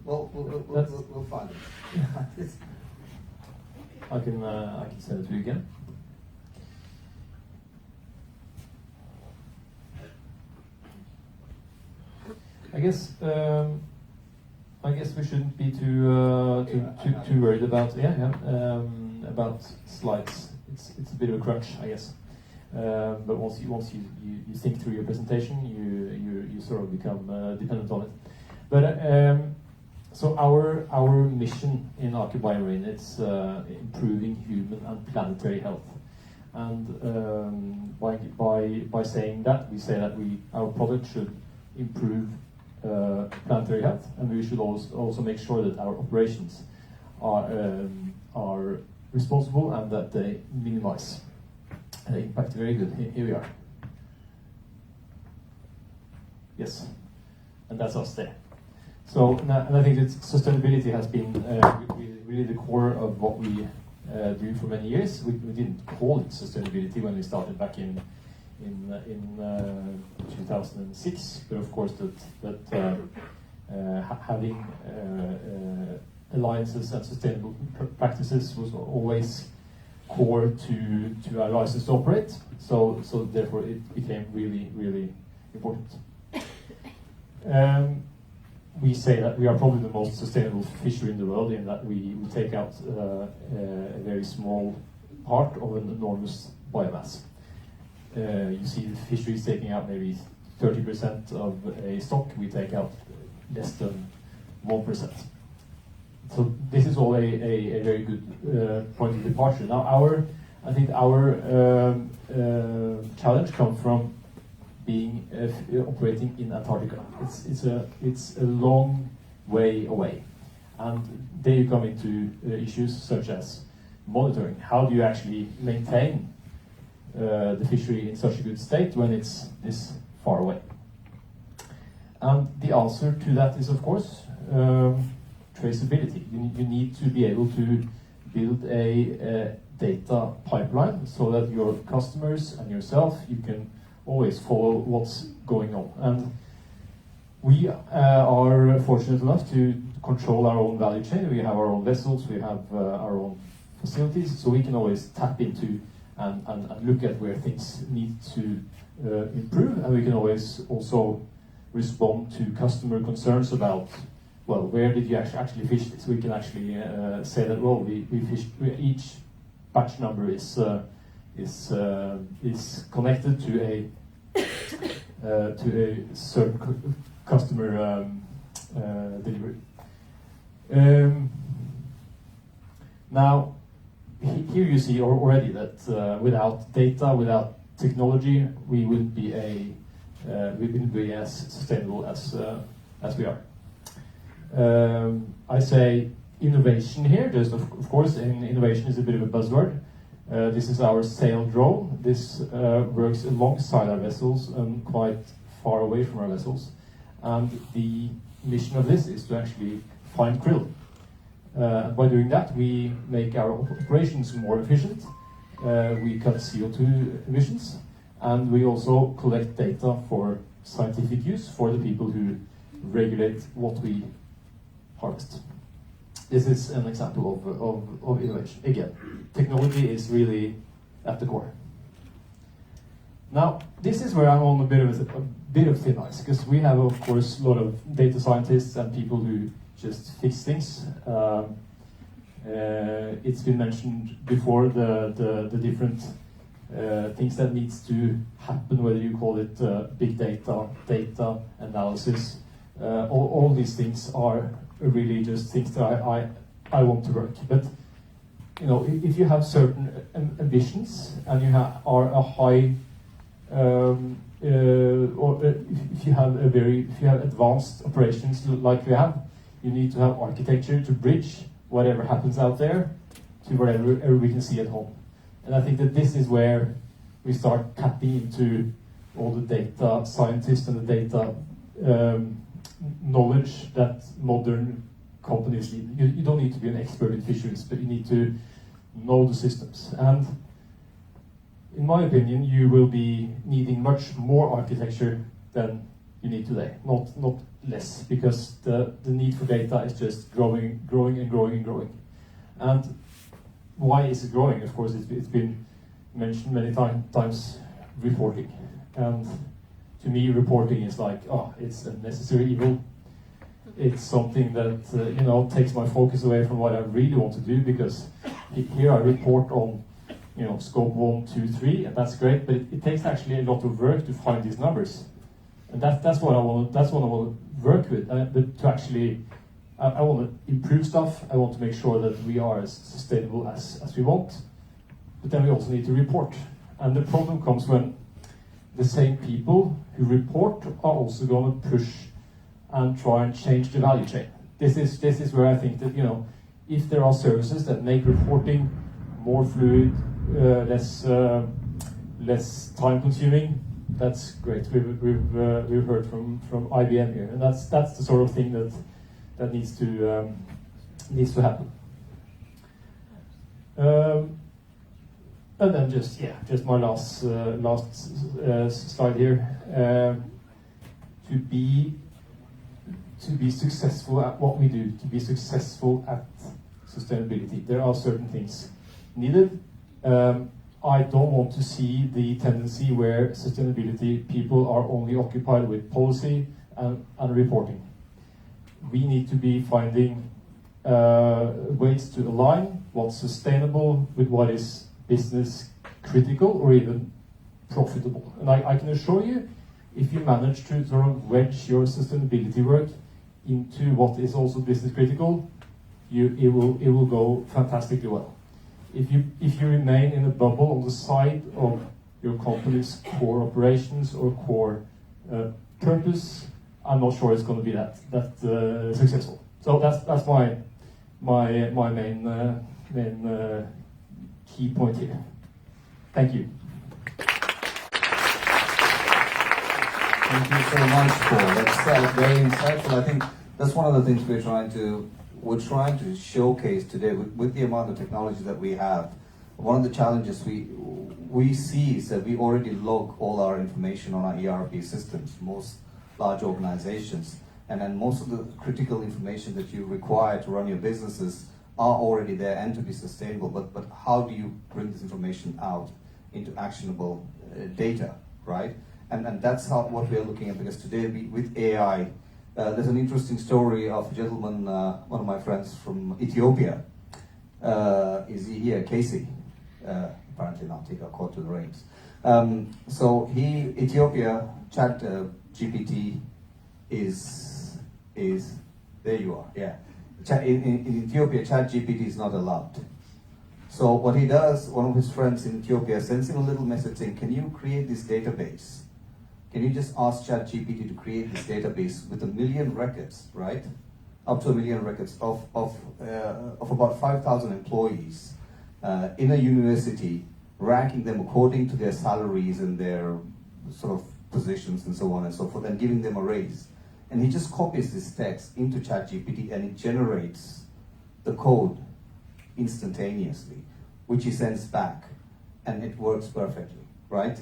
Well, we'll find it. I can send it to you again. I guess we shouldn't be too worried about about slides. It's a bit of a crunch, I guess. But once you think through your presentation, you sort of become dependent on it. But so our mission in Aker BioMarine, it's improving human and planetary health. And by saying that, we say that our product should improve planetary health, and we should also make sure that our operations are responsible and that they minimize impact. Very good. Here we are. Yes, and that's us there. So, and I think that sustainability has been really the core of what we do for many years. We didn't call it sustainability when we started back in 2006, but of course having alliances and sustainable practices was always core to our license to operate. So therefore it became really important. We say that we are probably the most sustainable fishery in the world in that we take out a very small part of an enormous biomass. You see the fisheries taking out maybe 30% of a stock. We take out less than 1%. So this is all a very good point of departure. Now I think our challenge comes from being operating in Antarctica. It's a long way away, and there you come into issues such as monitoring. How do you actually maintain the fishery in such a good state when it's this far away? And the answer to that is, of course, traceability. You need to be able to build a data pipeline so that your customers and yourself, you can always follow what's going on. And we are fortunate enough to control our own value chain. We have our own vessels, we have our own facilities, so we can always tap into and look at where things need to improve, and we can always also respond to customer concerns about, well, where did you actually fish this? We can actually say that, well, we fished, each batch number is connected to a certain customer delivery. Now, here you see already that without data, without technology, we wouldn't be as sustainable as we are. I say innovation here. Just of course, innovation is a bit of a buzzword. This is our sail drone. This works alongside our vessels and quite far away from our vessels. And the mission of this is to actually find krill. By doing that, we make our operations more efficient. We cut CO2 emissions, and we also collect data for scientific use for the people who regulate what we harvest. This is an example of innovation. Again, technology is really at the core. Now, this is where I'm on a bit of thin ice, because we have, of course, a lot of data scientists and people who just fix things. It's been mentioned before the different things that needs to happen, whether you call it big data, data analysis. All these things are really just things that I want to work. But you know, if you have certain ambitions and you are a high or if you have advanced operations like we have, you need to have architecture to bridge whatever happens out there to whatever we can see at home. And I think that this is where we start tapping into all the data scientists and the data knowledge that modern companies need. You don't need to be an expert in fisheries, but you need to know the systems. And in my opinion, you will be needing much more architecture than you need today, not less, because the need for data is just growing. And why is it growing? Of course, it's been mentioned many times, reporting. And to me, reporting is like, it's a necessary evil. It's something that takes my focus away from what I really want to do, because here I report on scope 1, 2, 3, and that's great, but it takes actually a lot of work to find these numbers. And that's what I want to work with. But to actually, I want to improve stuff. I want to make sure that we are as sustainable as we want. But then we also need to report. And the problem comes when the same people who report are also going to push and try and change the value chain. This is where I think that If there are services that make reporting more fluid, less time consuming, that's great. We've heard from IBM here, and that's the sort of thing that needs to happen. And then just my last slide here. To be successful at what we do, to be successful at sustainability, there are certain things needed. I don't want to see the tendency where sustainability people are only occupied with policy and reporting. We need to be finding ways to align what's sustainable with what is business critical or even profitable. And I can assure you, if you manage to sort of wedge your sustainability work into what is also business critical, it will go fantastically well. If you remain in a bubble on the side of your company's core operations or core purpose, I'm not sure it's going to be that successful. So that's my main key point here. Thank you. Thank you so much, Paul. That's very insightful. I think that's one of the things we're trying to showcase today with the amount of technology that we have. One of the challenges we see is that we already log all our information on our ERP systems, most large organizations, and then most of the critical information that you require to run your businesses are already there and to be sustainable. But how do you bring this information out into actionable data, right? And that's what we're looking at, because today with AI, there's an interesting story of a gentleman, one of my friends from Ethiopia. Is he here? Casey? Apparently not, he got caught to the reins. So Ethiopia, Chat GPT is, there you are, yeah. In Ethiopia, Chat GPT is not allowed. So what he does, one of his friends in Ethiopia sends him a little message saying, can you create this database? Can you just ask ChatGPT to create this database with 1 million records, right? Up to 1 million records of about 5,000 employees in a university, ranking them according to their salaries and their sort of positions and so on and so forth, and giving them a raise. And he just copies this text into ChatGPT and it generates the code instantaneously, which he sends back, and it works perfectly, right?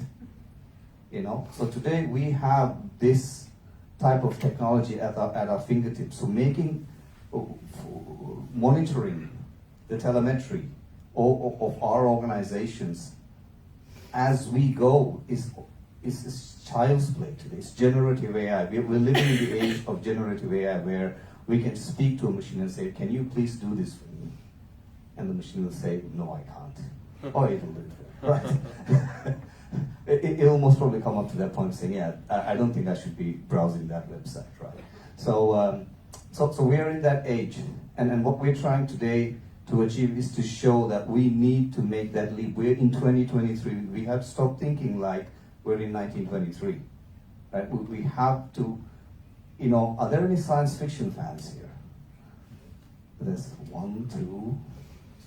You know, so today we have this type of technology at our fingertips. So monitoring the telemetry of our organizations as we go is child's play today. It's generative AI. We're living in the age of generative AI, where we can speak to a machine and say, can you please do this for me? And the machine will say, no, I can't. Or it'll do it, right? It'll most probably come up to that point saying, yeah, I don't think I should be browsing that website, right? So we're in that age, and what we're trying today to achieve is to show that we need to make that leap. We're in 2023. We have to stop thinking like we're in 1923, right? We have to, you know, are there any science fiction fans here? There's 1, 2,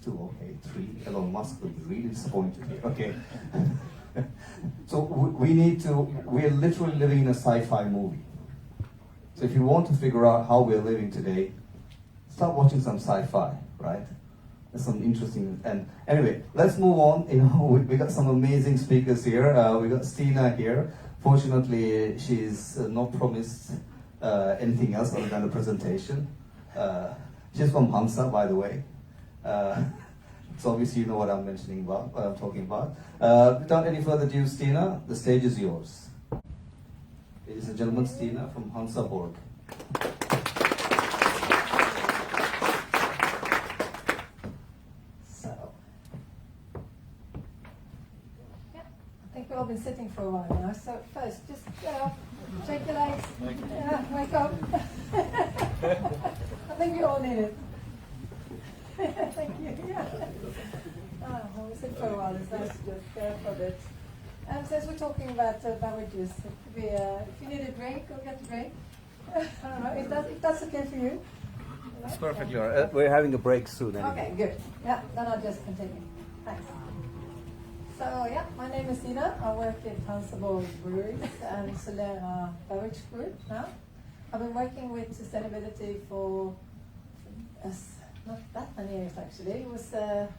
okay, 3. Elon Musk will be really disappointed here. Okay. So we're literally living in a sci-fi movie. So if you want to figure out how we're living today, start watching some sci-fi, right? There's some interesting, and anyway, let's move on. You know, we got some amazing speakers here. We got Stina here. Fortunately, she's not promised anything else other than a presentation. She's from Hansa, by the way. So obviously you know what I'm mentioning about, what I'm talking about. Without any further ado, Stina, the stage is yours. Ladies and gentlemen, Stina from Hansa Borg. So, yeah, I think we've all been sitting for a while now. So first, just get up, shake your legs, wake up. I think we all need it. Thank you. Yeah. We'll sit for a while. It's nice to just get up a bit. And since we're talking about beverages, if you need a drink, go get a drink. I don't know if that's okay for you. It's perfectly all right. We're having a break soon anyway. Okay, good. Yeah, then I'll just continue. Thanks. So yeah, my name is Ina. I work at Hansa Borg Breweries and Solera Beverage Group now. I've been working with sustainability for not that many years actually. It was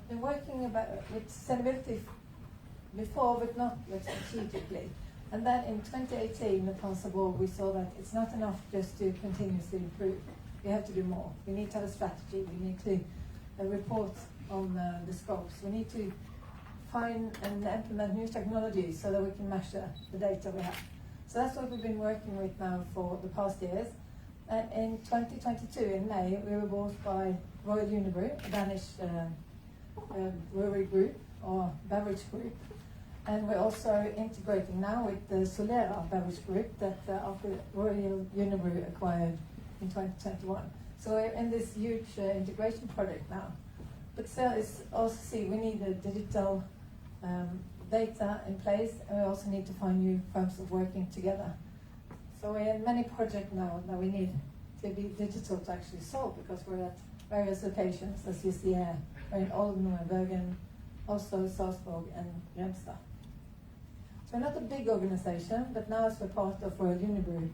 been working with sustainability before, but not strategically. And then in 2018 at Hansa Borg, we saw that it's not enough just to continuously improve. We have to do more. We need to have a strategy. We need to report on the scopes. We need to find and implement new technologies so that we can measure the data we have. So that's what we've been working with now for the past years. And in 2022, in May, we were bought by Royal Unibrew, a Danish brewery group or beverage group. And we're also integrating now with the Solera beverage group that Royal Unibrew acquired in 2021. So we're in this huge integration project now. But still, it's also we need a digital data in place, and we also need to find new forms of working together. So we're in many projects now that we need to be digital to actually solve, because we're at various locations, as you see here. We're in Olden, Bergen, Oslo, Salzburg, and Grimstad. So we're not a big organization, but now as we're part of Royal Unibrew,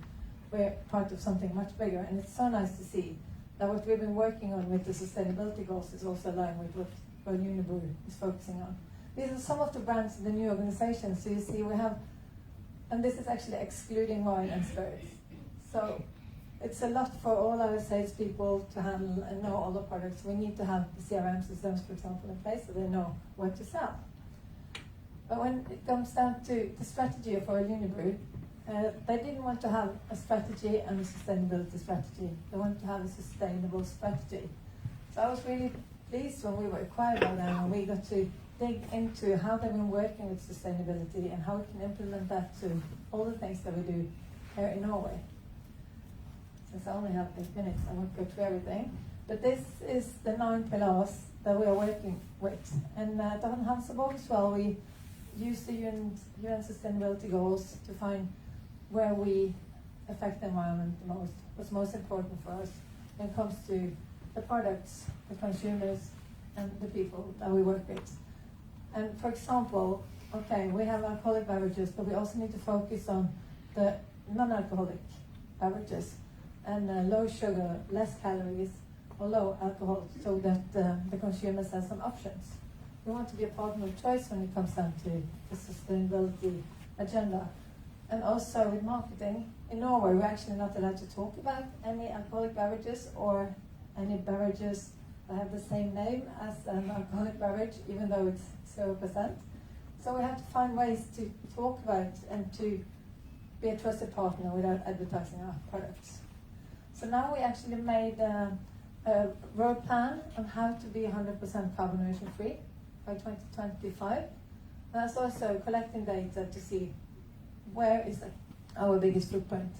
we're part of something much bigger, and it's so nice to see that what we've been working on with the sustainability goals is also aligned with what Royal Unibrew is focusing on. These are some of the brands in the new organization. So you see we have, and this is actually excluding wine and spirits. So it's a lot for all our salespeople to handle and know all the products. We need to have the CRM systems, for example, in place so they know what to sell. But when it comes down to the strategy of Royal Unibrew, they didn't want to have a strategy and a sustainability strategy. They wanted to have a sustainable strategy. So I was really pleased when we were acquired by them and we got to dig into how they've been working with sustainability and how we can implement that to all the things that we do here in Norway. Since I only have 8 minutes, I won't go through everything. But this is the 9 pillars that we are working with. And at Hansa Borg as well, we use the UN sustainability goals to find where we affect the environment the most, what's most important for us when it comes to the products, the consumers, and the people that we work with. And for example, okay, we have alcoholic beverages, but we also need to focus on the non-alcoholic beverages and low sugar, less calories, or low alcohol, so that the consumers have some options. We want to be a partner of choice when it comes down to the sustainability agenda. And also with marketing, in Norway we're actually not allowed to talk about any alcoholic beverages or any beverages that have the same name as an alcoholic beverage, even though it's 0%. So we have to find ways to talk about and to be a trusted partner without advertising our products. So now we actually made a road plan on how to be 100% carbon emission free by 2025. And that's also collecting data to see where is our biggest footprint.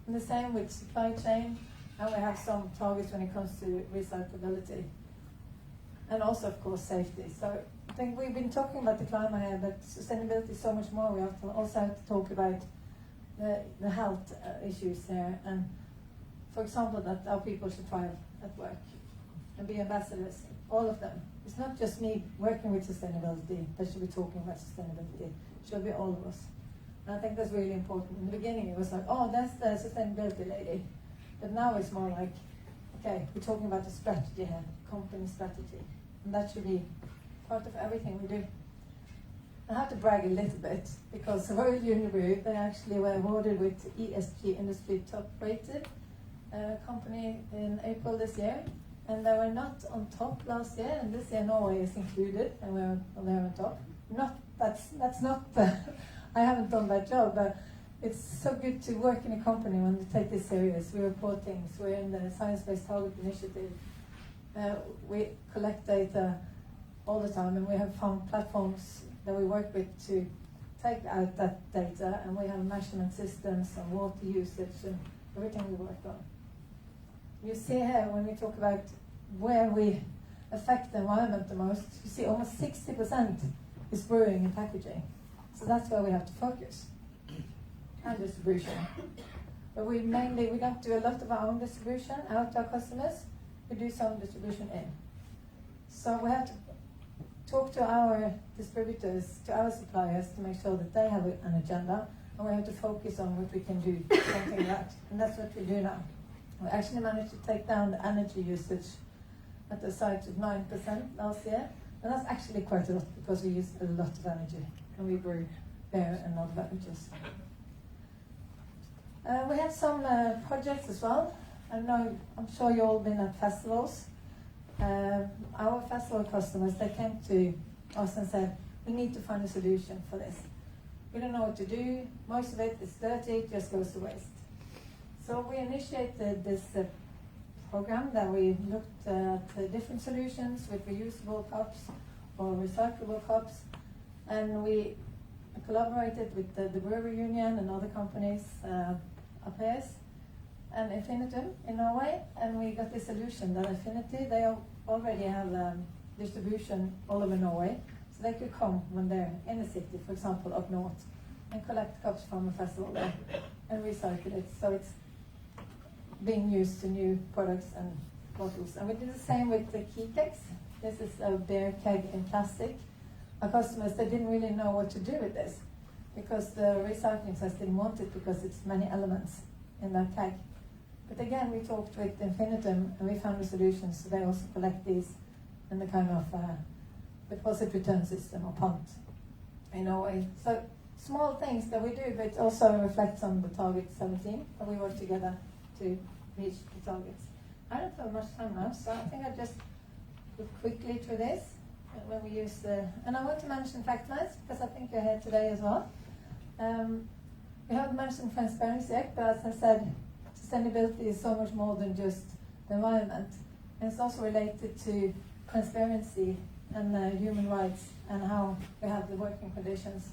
And the same with supply chain, and we have some targets when it comes to recyclability. And also, of course, safety. So I think we've been talking about the climate here, but sustainability is so much more. We also have to talk about the health issues there. And for example, that our people should thrive at work and be ambassadors, all of them. It's not just me working with sustainability that should be talking about sustainability. It should be all of us. And I think that's really important. In the beginning, it was like, oh, that's the sustainability lady. But now it's more like, okay, we're talking about the strategy here, company strategy. And that should be part of everything we do. I have to brag a little bit, because Royal Unibrew, they actually were awarded with ESG Industry Top Rated company in April this year. And they were not on top last year, and this year Norway is included, and we're on top. That's not, I haven't done that job, but it's so good to work in a company when they take this serious. We report things, we're in the Science-Based Target Initiative. We collect data all the time, and we have found platforms that we work with to take out that data, and we have measurement systems and water usage and everything we work on. You see here, when we talk about where we affect the environment the most, you see almost 60% is brewing and packaging. So that's where we have to focus. And distribution. But we don't do a lot of our own distribution out to our customers. we do some distribution in. So we have to talk to our distributors, to our suppliers, to make sure that they have an agenda, and we have to focus on what we can do, something like that. And that's what we do now. We actually managed to take down the energy usage at the site of 9% last year, and that's actually quite a lot because we use a lot of energy, and we brew beer and other beverages. We had some projects as well. I'm sure you've all been at festivals. Our festival customers, they came to us and said, we need to find a solution for this. We don't know what to do. Most of it is dirty, it just goes to waste. So we initiated this program that we looked at different solutions with reusable cups or recyclable cups, and we collaborated with the brewery union and other companies up here and Infinitum in Norway, and we got this solution that Affinity, they already have distribution all over Norway, so they could come when they're in a city, for example up north, and collect cups from a festival there and recycle it, so it's being used to new products and bottles. And we did the same with the key kegs. This is a beer keg in plastic. Our customers, they didn't really know what to do with this because the recycling sites didn't want it because it's many elements in that keg. But again, we talked with Infinitum and we found a solution, so they also collect these in the kind of deposit return system or pant in a way. So small things that we do, but it also reflects on the target 17, and we work together to reach the targets. I don't have much time now, so I think I'll just go quickly through this when we use the, and I want to mention fact lines because I think you're here today as well. We haven't mentioned transparency yet, but as I said, sustainability is so much more than just the environment. And it's also related to transparency and human rights and how we have the working conditions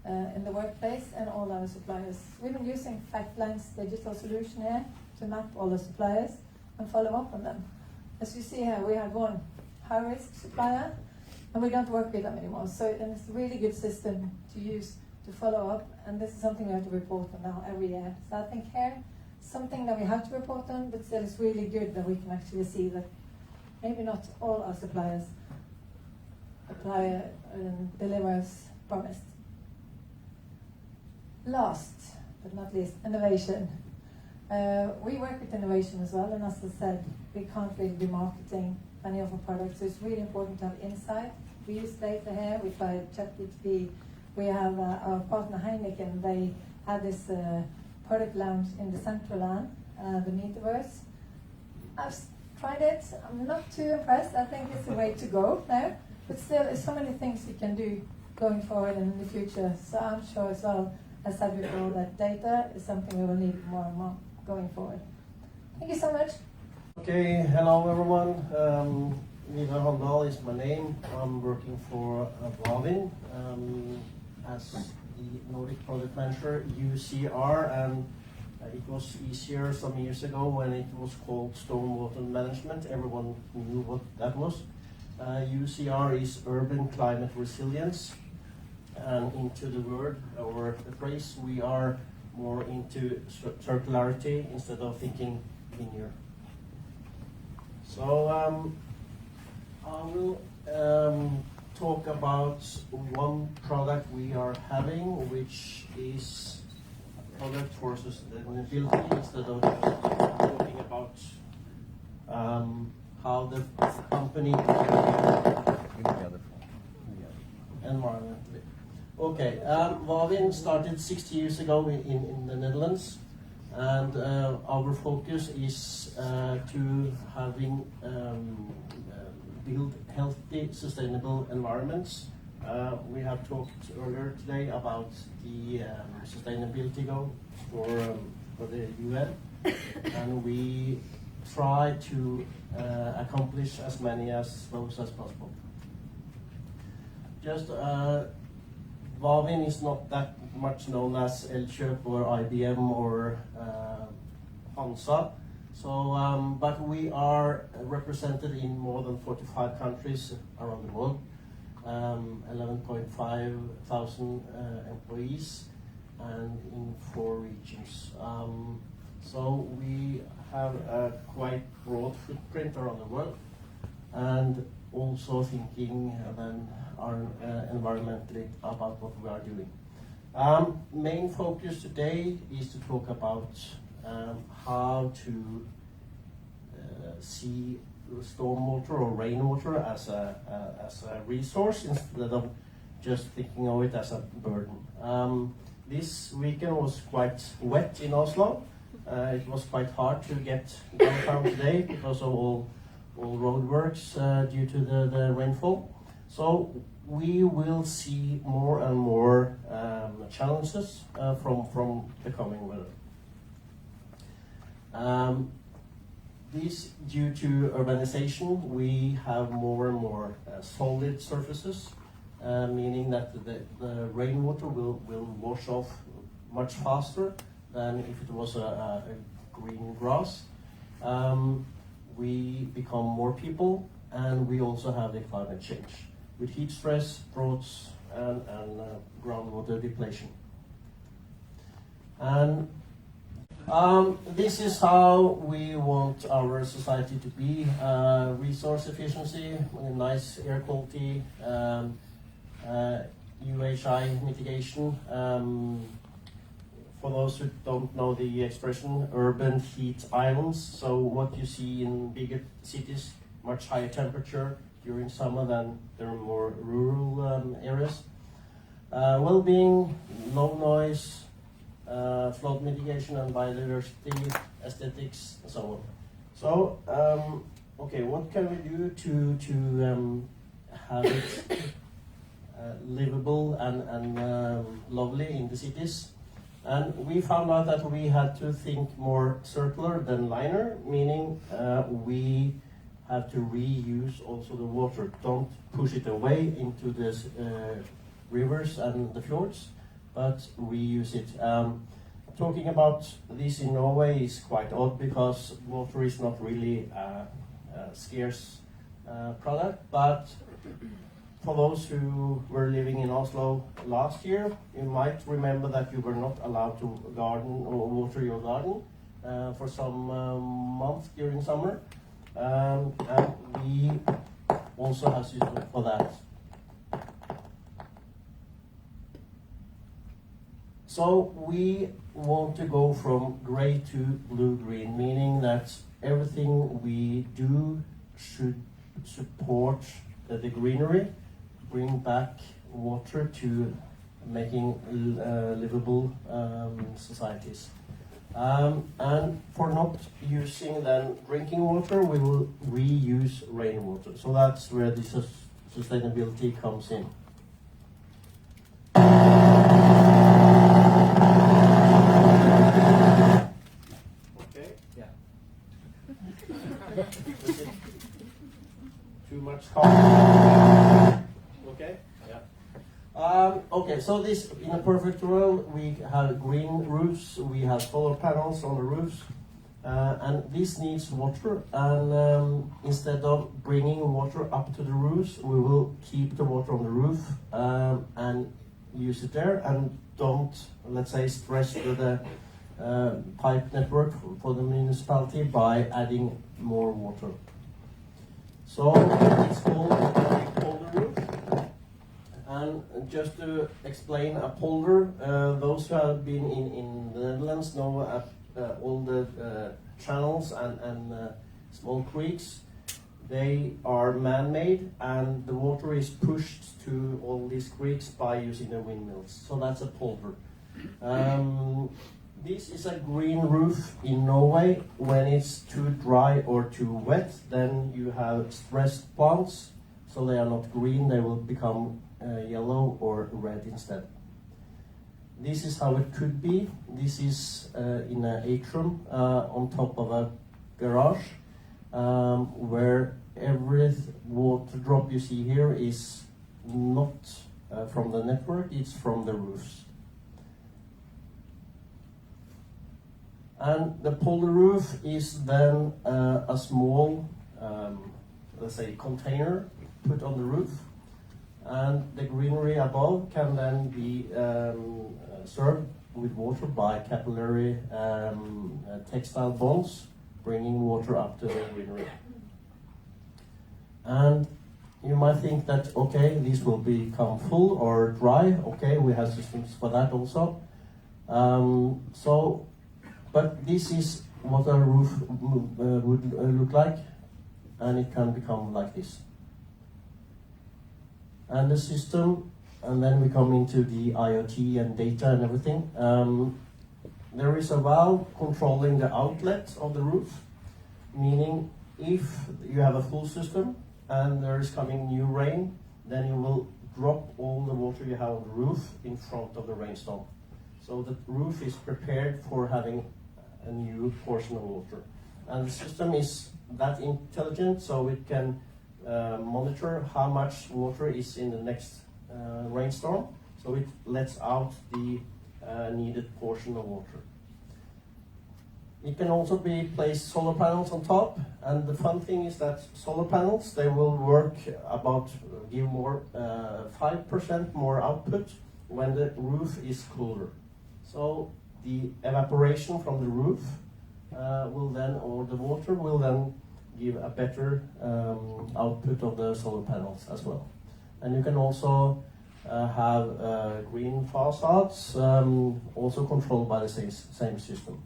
in the workplace and all our suppliers. We've been using Factline's digital solution here to map all the suppliers and follow up on them. As you see here, we have one high-risk supplier and we don't work with them anymore. So it's a really good system to use to follow up, and this is something we have to report on now every year. So I think here, something that we have to report on, but still it's really good that we can actually see that maybe not all our suppliers apply and deliver as promised. Last but not least, innovation. We work with innovation as well, and as I said, we can't really be marketing any of our products, so it's really important to have insight. We use data here, we try ChatGPT. We have our partner Heineken, they had this product launch in the central land, the Metaverse. I've tried it, I'm not too impressed, I think it's the way to go there, but still there's so many things you can do going forward and in the future, so I'm sure as well, as I said before, that data is something we will need more and more going forward. Thank you so much. Okay, hello everyone. Vidar Handal is my name. I'm working for Wavin as the Nordic Product Manager, UCR, and it was easier some years ago when it was called Stormwater Management. Everyone knew what that was. UCR is Urban Climate Resilience, and into the word or the phrase, we are more into circularity instead of thinking linear. So I will talk about one product we are having, which is a product for sustainability, instead of just talking about how the company environmentally. Okay, Wavin started 60 years ago in the Netherlands, and our focus is to having build healthy, sustainable environments. We have talked earlier today about the sustainability goal for the UN, and we try to accomplish as many as those as possible. Just Wavin is not that much known as Elkjøp or IBM or Hansa. So, but we are represented in more than 45 countries around the world, 11.5 thousand employees, and in 4 regions. So we have a quite broad footprint around the world, and also thinking then environmentally about what we are doing. Main focus today is to talk about how to see stormwater or rainwater as a resource instead of just thinking of it as a burden. This weekend was quite wet in Oslo. It was quite hard to get downtown today because of all roadworks due to the rainfall. So we will see more and more challenges from the coming weather. This due to urbanization, we have more and more solid surfaces, meaning that the rainwater will wash off much faster than if it was a green grass. We become more people, and we also have the climate change with heat stress, droughts, and groundwater depletion. And this is how we want our society to be: resource efficiency, nice air quality, UHI mitigation. For those who don't know the expression, urban heat islands. So what you see in bigger cities, much higher temperature during summer than the more rural areas. Well-being, low noise, flood mitigation and biodiversity, aesthetics, and so on. So, okay, what can we do to have it livable and lovely in the cities? And we found out that we had to think more circular than linear, meaning we have to reuse also the water. Don't push it away into the rivers and the fjords, but reuse it. Talking about this in Norway is quite odd because water is not really a scarce product, but for those who were living in Oslo last year, you might remember that you were not allowed to garden or water your garden for some months during summer. And we also have system for that. So we want to go from gray to blue-green, meaning that everything we do should support the greenery, bring back water to making livable societies. And for not using then drinking water, we will reuse rainwater. So that's where the sustainability comes in. Okay. Yeah. Too much coffee. Okay. Yeah. Okay. So this, in a perfect world, we have green roofs. We have solar panels on the roofs, and this needs water. And instead of bringing water up to the roofs, we will keep the water on the roof and use it there, and don't, let's say, stress the pipe network for the municipality by adding more water. So it's called a polder roof. And just to explain a polder, those who have been in the Netherlands know all the channels and small creeks. They are man-made, and the water is pushed to all these creeks by using the windmills. So that's a polder. This is a green roof in Norway. When it's too dry or too wet, then you have stressed plants, so they are not green, they will become yellow or red instead. This is how it could be. This is in an atrium on top of a garage, where every water drop you see here is not from the network, it's from the roofs. And the polder roof is then a small, let's say, container put on the roof, and the greenery above can then be served with water by capillary textile bonds, bringing water up to the greenery. And you might think that, okay, these will become full or dry. Okay, we have systems for that also. But this is what a roof would look like, and it can become like this. And the system, and then we come into the IoT and data and everything. There is a valve controlling the outlet of the roof, meaning if you have a full system and there is coming new rain, then you will drop all the water you have on the roof in front of the rainstorm. So the roof is prepared for having a new portion of water. And the system is that intelligent, so it can monitor how much water is in the next rainstorm, so it lets out the needed portion of water. It can also be placed solar panels on top, and the fun thing is that solar panels, they will work give more 5% more output when the roof is cooler. So the evaporation from the roof will then, or the water will then give a better output of the solar panels as well. And you can also have green facades, also controlled by the same system.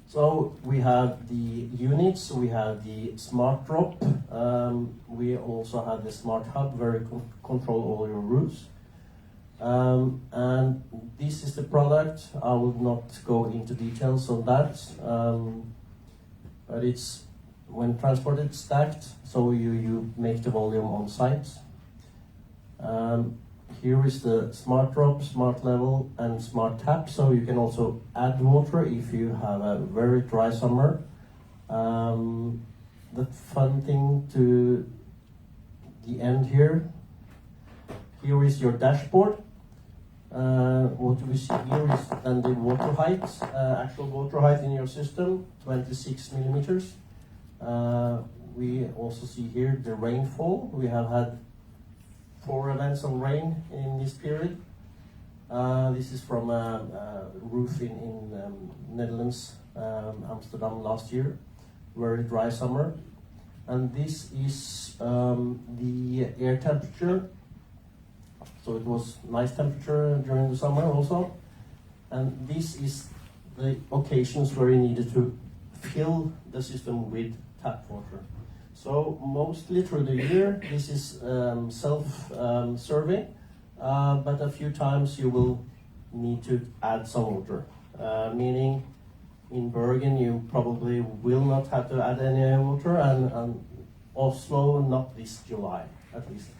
So we have the units, we have the smart drop, we also have the smart hub where you control all your roofs. And this is the product. I will not go into details on that, but it's when transported stacked, so you make the volume on site. Here is the smart drop, smart level, and smart tap, so you can also add water if you have a very dry summer. The fun thing to the end here is your dashboard. What we see here is then the water height, actual water height in your system, 26 millimeters. We also see here the rainfall. We have had 4 events of rain in this period. This is from a roof in Netherlands, Amsterdam last year, very dry summer. And this is the air temperature. So it was nice temperature during the summer also. And this is the occasions where you needed to fill the system with tap water. So mostly through the year, this is self-serving, but a few times you will need to add some water. Meaning in Bergen you probably will not have to add any water, and Oslo not this July at least.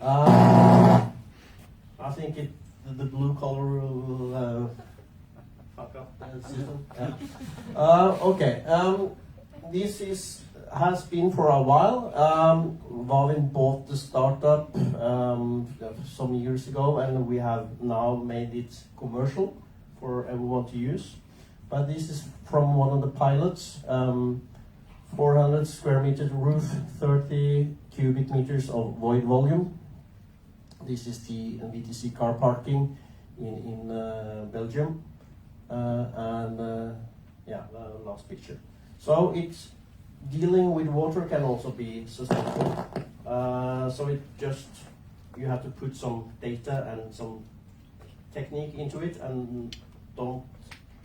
I think the blue color will fuck up the system. Yeah. Okay. This has been for a while. Wavin bought the startup some years ago, and we have now made it commercial for everyone to use. But this is from one of the pilots. 400 square meter roof, 30 cubic meters of void volume. This is the VTC car parking in Belgium. Yeah, the last picture. So it's dealing with water can also be sustainable. So it just, you have to put some data and some technique into it, and don't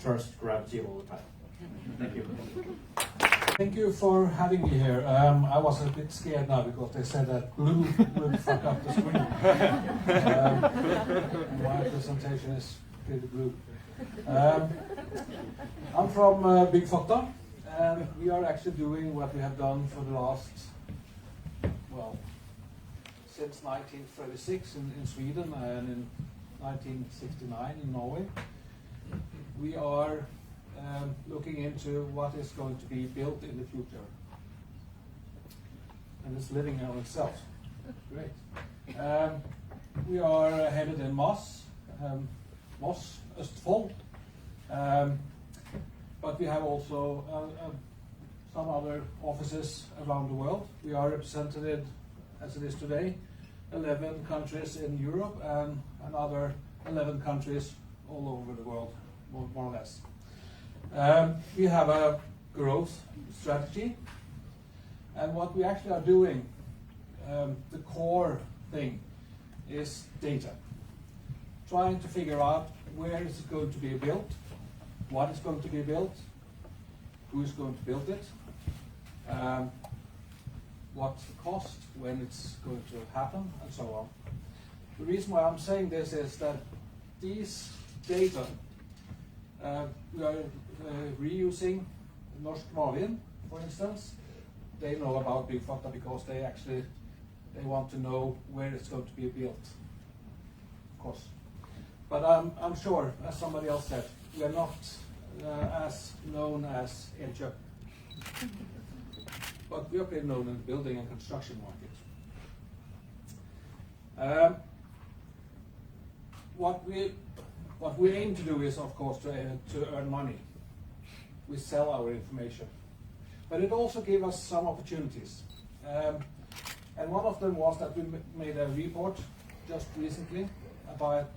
trust gravity all the time. Thank you. Thank you for having me here. I was a bit scared now because they said that blue would fuck up the screen. My presentation is pretty blue. I'm from Byggfakta, and we are actually doing what we have done for the last, well, since 1936 in Sweden and in 1969 in Norway. We are looking into what is going to be built in the future, and it's living on itself. Great. We are headed in Moss, Østfold, but we have also some other offices around the world. We are represented, as it is today, 11 countries in Europe and another 11 countries all over the world, more or less. We have a growth strategy, and what we actually are doing, the core thing, is data. Trying to figure out where is it going to be built, what is going to be built, who is going to build it, what cost, when it's going to happen, and so on. The reason why I'm saying this is that these data we are reusing Norsk Wavin, for instance. They know about Byggfakta because they want to know where it's going to be built, of course. But I'm sure, as somebody else said, we are not as known as Elkjøp. But we are pretty known in the building and construction market. What we aim to do is, of course, to earn money. We sell our information. But it also gave us some opportunities. And one of them was that we made a report just recently about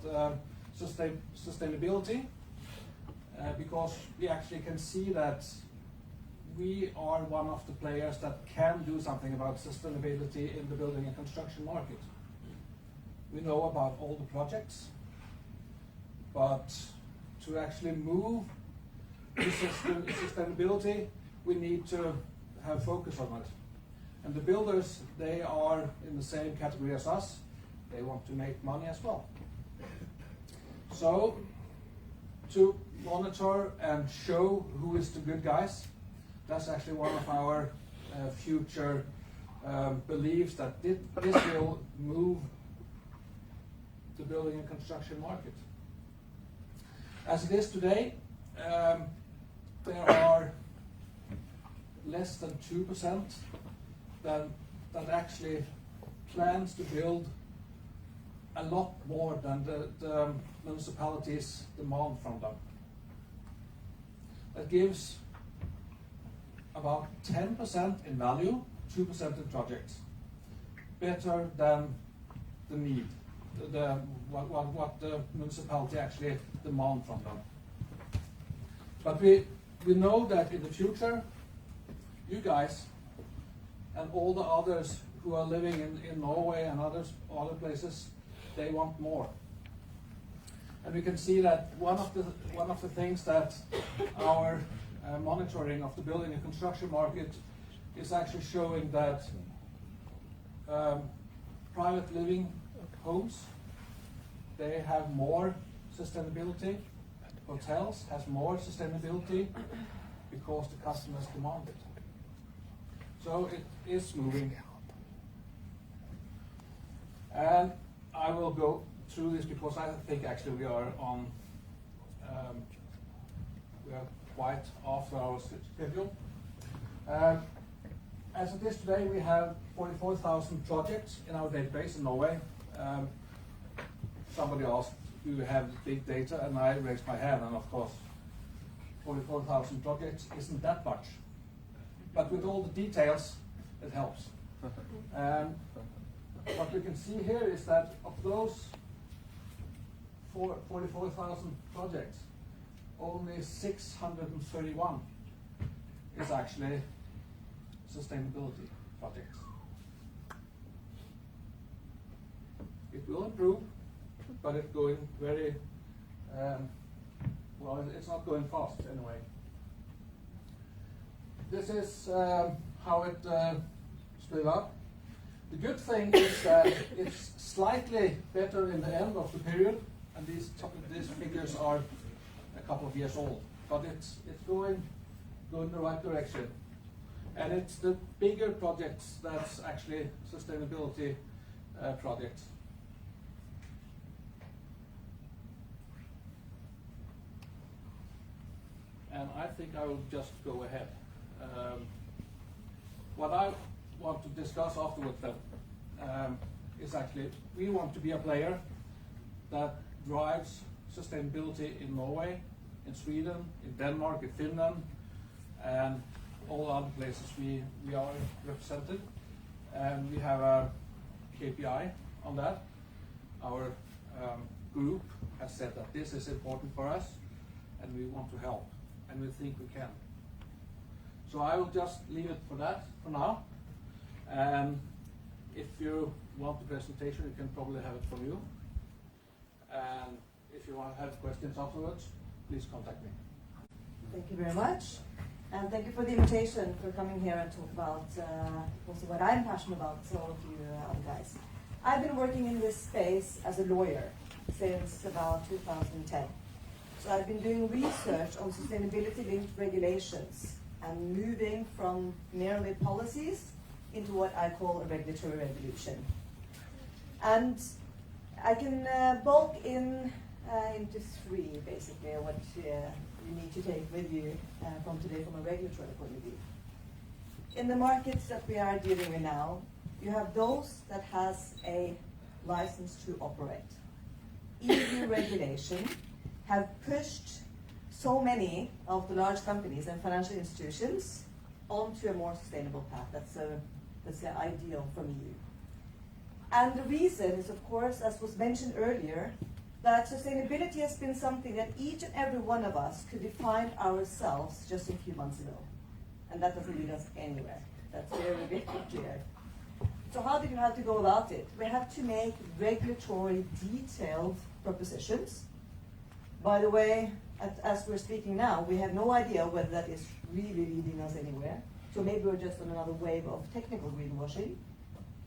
sustainability, because we actually can see that we are one of the players that can do something about sustainability in the building and construction market. We know about all the projects, but to actually move to sustainability, we need to have focus on it. And the builders, they are in the same category as us. They want to make money as well. So, to monitor and show who is the good guys, that's actually one of our future beliefs, that this will move the building and construction market. As it is today, there are less than 2% that actually plans to build a lot more than the municipalities demand from them. That gives about 10% in value, 2% in projects. Better than the need, what the municipality actually demand from them. But we know that in the future, you guys and all the others who are living in Norway and other places, they want more. And we can see that one of the things that our monitoring of the building and construction market is actually showing that private living homes, they have more sustainability. Hotels has more sustainability because the customers demand it. So it is moving. And I will go through this because I think actually we are quite after our schedule. As it is today, we have 44,000 projects in our database in Norway. Somebody asked, do you have big data? And I raised my hand, and of course, 44,000 projects isn't that much. But with all the details, it helps. And what we can see here is that of those 44,000 projects, only 631 is actually sustainability projects. It will improve, but it's going very, well, it's not going fast anyway. This is how it split up. The good thing is that it's slightly better in the end of the period, and these figures are a couple of years old, but it's going in the right direction. And it's the bigger projects that's actually sustainability projects. And I think I will just go ahead. What I want to discuss afterwards then is actually we want to be a player that drives sustainability in Norway, in Sweden, in Denmark, in Finland, and all other places we are represented. And we have a KPI on that. Our group has said that this is important for us and we want to help and we think we can. So I will just leave it for that for now. If you want the presentation, you can probably have it from you. And if you want to have questions afterwards, please contact me. Thank you very much. And thank you for the invitation for coming here and talk about also what I'm passionate about, so all of you other guys. I've been working in this space as a lawyer since about 2010. So I've been doing research on sustainability-linked regulations and moving from merely policies into what I call a regulatory revolution. And I can bulk into three, basically, what you need to take with you from today from a regulatory point of view. In the markets that we are dealing with now, you have those that has a license to operate. EU regulation have pushed so many of the large companies and financial institutions onto a more sustainable path. That's the ideal from EU. And the reason is, of course, as was mentioned earlier, that sustainability has been something that each and every one of us could define ourselves just a few months ago. And that doesn't lead us anywhere. That's very clear. So how do you have to go about it? We have to make regulatory detailed propositions. By the way, as we're speaking now, we have no idea whether that is really leading us anywhere. So maybe we're just on another wave of technical greenwashing.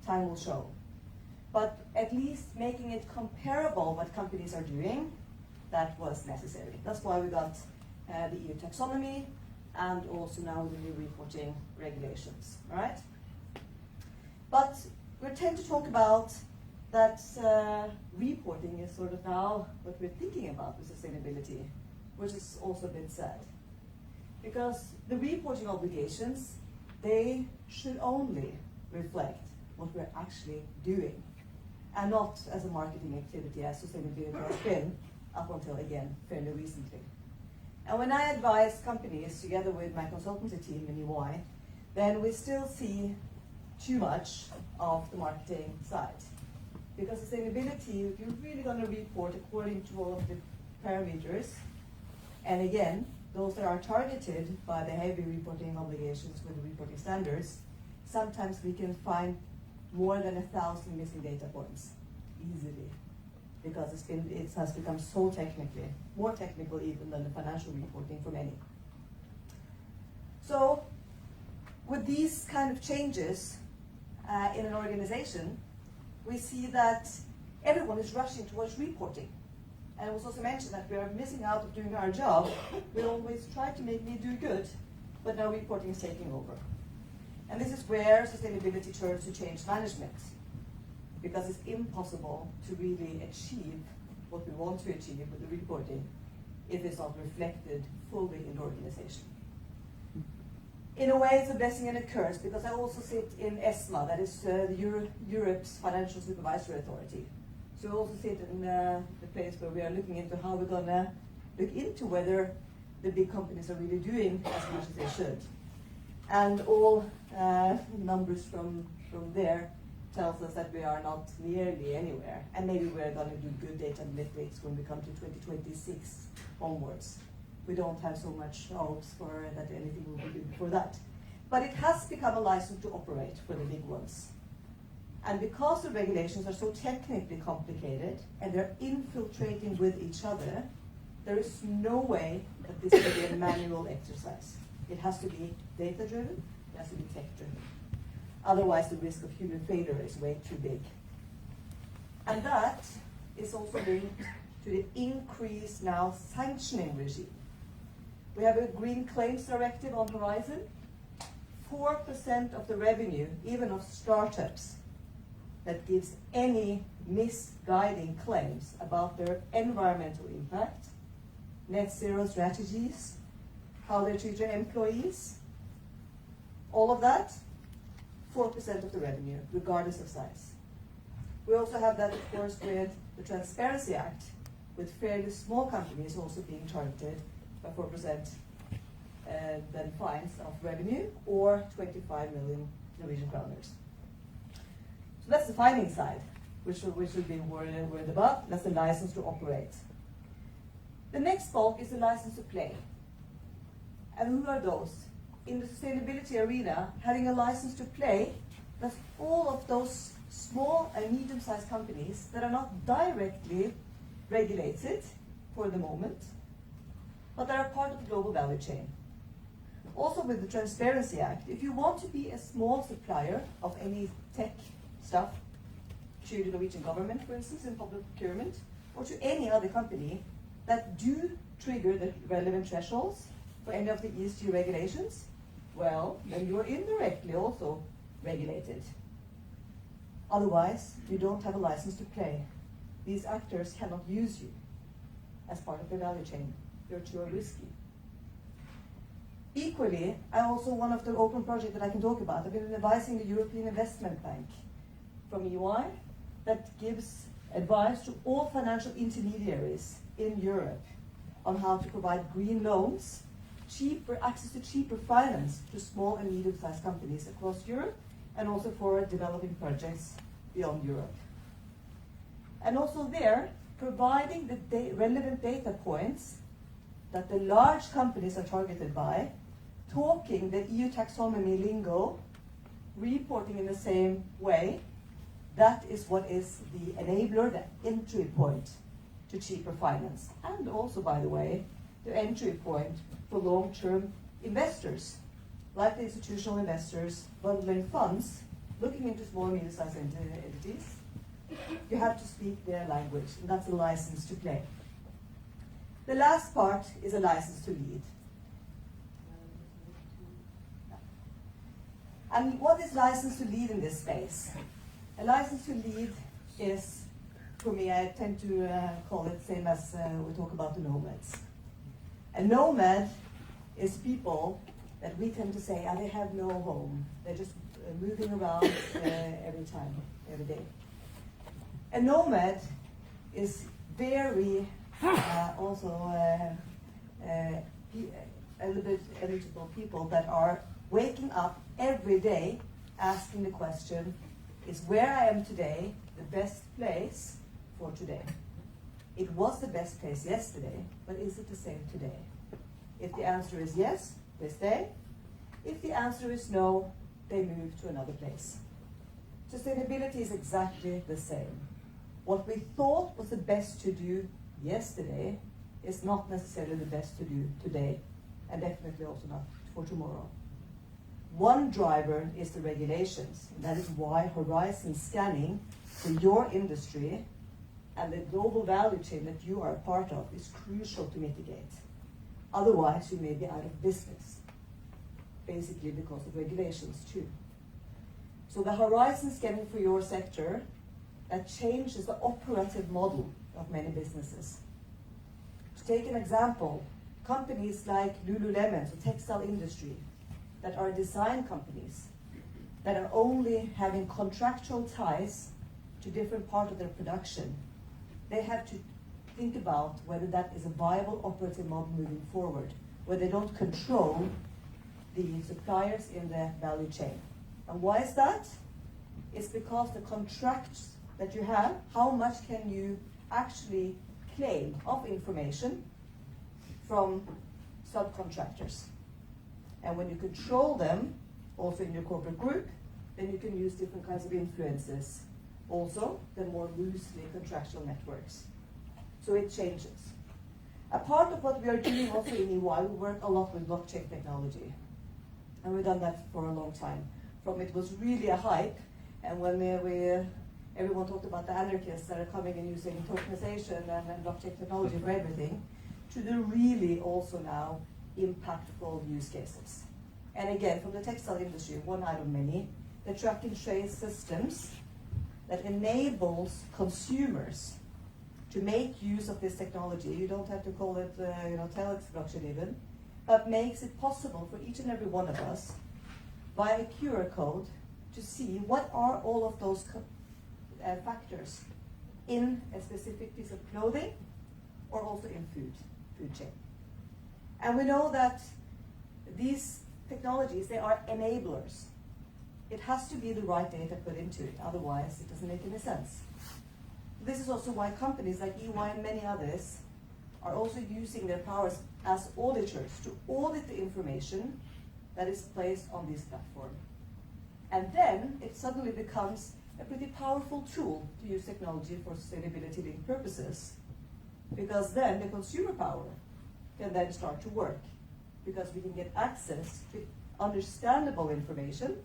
Time will show. But at least making it comparable what companies are doing, that was necessary. That's why we got the EU taxonomy and also now the new reporting regulations, all right? But we tend to talk about that reporting is sort of now what we're thinking about with sustainability, which is also a bit sad. Because the reporting obligations, they should only reflect what we're actually doing, and not as a marketing activity as sustainability has been up until, again, fairly recently. And when I advise companies together with my consultancy team in EY, then we still see too much of the marketing side. Because sustainability, if you're really going to report according to all of the parameters, and again, those that are targeted by the heavy reporting obligations with the reporting standards, sometimes we can find more than 1,000 missing data points easily, because it has become so technically, more technical even than the financial reporting for many. So with these kind of changes in an organization, we see that everyone is rushing towards reporting. And it was also mentioned that we are missing out of doing our job. We always try to make me do good, but now reporting is taking over. And this is where sustainability turns to change management, because it's impossible to really achieve what we want to achieve with the reporting if it's not reflected fully in the organization. In a way, it's a blessing and a curse, because I also sit in ESMA, that is Europe's Financial Supervisory Authority. So we also sit in the place where we are looking into how we're going to look into whether the big companies are really doing as much as they should. And all numbers from there tells us that we are not nearly anywhere. And maybe we're going to do good data analytics when we come to 2026 onwards. We don't have so much hopes for that anything will be good before that. But it has become a license to operate for the big ones. And because the regulations are so technically complicated and they're infiltrating with each other, there is no way that this will be a manual exercise. It has to be data-driven, it has to be tech-driven. Otherwise, the risk of human failure is way too big. And that is also linked to the increased now sanctioning regime. We have a Green Claims Directive on horizon. 4% of the revenue, even of startups, that gives any misguiding claims about their environmental impact, net zero strategies, how they treat their employees, all of that, 4% of the revenue, regardless of size. We also have that, of course, with the Transparency Act, with fairly small companies also being targeted by 4% then fines of revenue, or 25 million Norwegian kroners. So that's the fining side. which will be worried about. That's the license to operate. The next bulk is the license to play. And who are those? In the sustainability arena, having a license to play, that's all of those small and medium-sized companies that are not directly regulated for the moment, but that are part of the global value chain. Also with the Transparency Act, if you want to be a small supplier of any tech stuff to the Norwegian government, for instance, in public procurement, or to any other company that do trigger the relevant thresholds for any of the ESG regulations, well, then you are indirectly also regulated. Otherwise, you don't have a license to play. These actors cannot use you as part of the value chain. You're too risky. Equally, I also, one of the open projects that I can talk about, I've been advising the European Investment Bank from EY that gives advice to all financial intermediaries in Europe on how to provide green loans, cheaper access to cheaper finance to small and medium-sized companies across Europe, and also for developing projects beyond Europe. And also there, providing the relevant data points that the large companies are targeted by, talking the EU taxonomy lingo, reporting in the same way, that is what is the enabler, the entry point to cheaper finance. And also, by the way, the entry point for long-term investors, like the institutional investors bundling funds, looking into small and medium-sized entities. You have to speak their language, and that's a license to play. The last part is a license to lead. And what is license to lead in this space? A license to lead is, for me, I tend to call it same as we talk about the nomads. A nomad is people that we tend to say, they have no home. They're just moving around every day. A nomad is very eligible people that are waking up every day asking the question, is where I am today the best place for today? It was the best place yesterday, but is it the same today? If the answer is yes, they stay. If the answer is no, they move to another place. Sustainability is exactly the same. What we thought was the best to do yesterday is not necessarily the best to do today, and definitely also not for tomorrow. One driver is the regulations, and that is why horizon scanning for your industry and the global value chain that you are a part of is crucial to mitigate. Otherwise, you may be out of business, basically because of regulations too. So the horizon scanning for your sector, that changes the operative model of many businesses. To take an example, companies like Lululemon, the textile industry, that are design companies, that are only having contractual ties to different parts of their production, they have to think about whether that is a viable operative model moving forward, where they don't control the suppliers in the value chain. And why is that? It's because the contracts that you have, how much can you actually claim of information from subcontractors? And when you control them, also in your corporate group, then you can use different kinds of influences, also the more loosely contractual networks. So it changes. A part of what we are doing also in EY, we work a lot with blockchain technology. And we've done that for a long time. From it was really a hype, and when everyone talked about the anarchists that are coming and using tokenization and blockchain technology for everything, to the really also now impactful use cases. And again, from the textile industry, one out of many, the track and trace systems that enables consumers to make use of this technology. You don't have to call it telex blockchain even, but makes it possible for each and every one of us, via a QR code, to see what are all of those factors in a specific piece of clothing or also in food chain. And we know that these technologies, they are enablers. it has to be the right data put into it, otherwise it doesn't make any sense. This is also why companies like EY and many others are also using their powers as auditors to audit the information that is placed on this platform. And then it suddenly becomes a pretty powerful tool to use technology for sustainability-linked purposes, because then the consumer power can then start to work, because we can get access to understandable information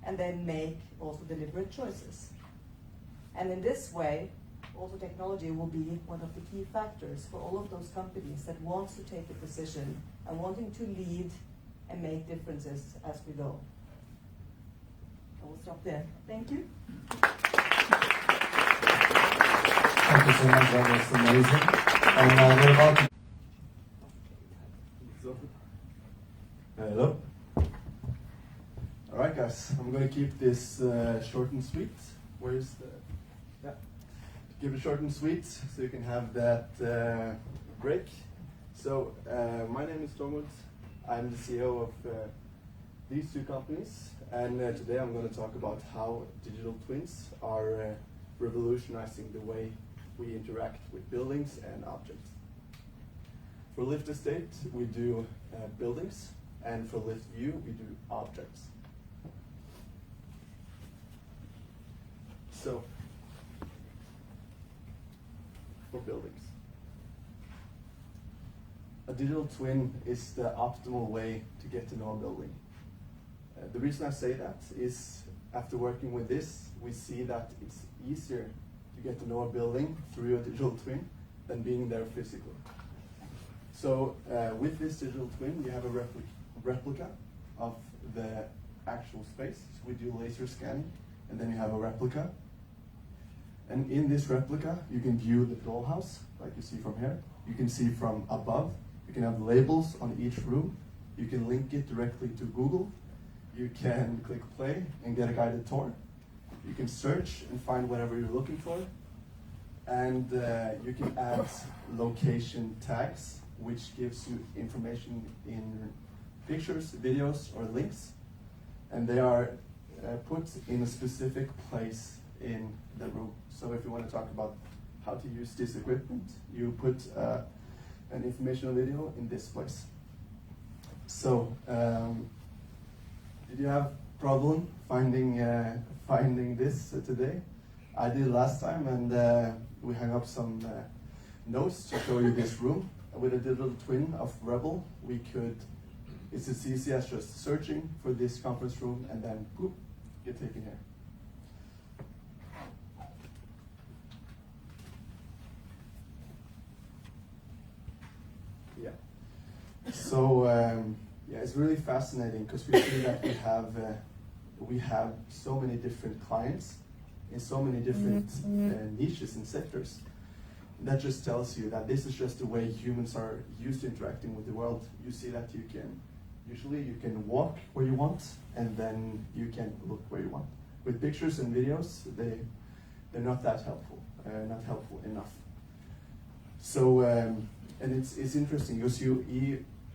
and then make also deliberate choices. And in this way, also technology will be one of the key factors for all of those companies that wants to take a position and wanting to lead and make differences as we go. I will stop there. Thank you. Thank you so much, that was amazing. And we're about to... Hello. All right, guys. I'm going to keep this short and sweet. Where's the... Yeah. Keep it short and sweet so you can have that break. So, my name is Tormod. I'm the CEO of these two companies. And today I'm going to talk about how digital twins are revolutionizing the way we interact with buildings and objects. For Lift Estate, we do buildings, and for Lift View, we do objects. So, for buildings. A digital twin is the optimal way to get to know a building. The reason I say that is, after working with this, we see that it's easier to get to know a building through a digital twin than being there physically. So with this digital twin, you have a replica of the actual space. So we do laser scanning, and then you have a replica. And in this replica, you can view the dollhouse, like you see from here. You can see from above. You can have labels on each room. You can link it directly to Google. You can click play and get a guided tour. You can search and find whatever you're looking for. And you can add location tags, which gives you information in pictures, videos, or links. And they are put in a specific place in the room. So if you want to talk about how to use this equipment, you put an informational video in this place. So, did you have problem finding this today? I did last time, and we hung up some notes to show you this room. With a digital twin of Rebel, we could, it's as easy as just searching for this conference room and then boop, get taken here. Yeah. So yeah, it's really fascinating because we see that we have so many different clients in so many different niches and sectors. That just tells you that this is just the way humans are used to interacting with the world. You see that you can walk where you want, and then you can look where you want. With pictures and videos, they're not that helpful, not helpful enough. So, and it's interesting because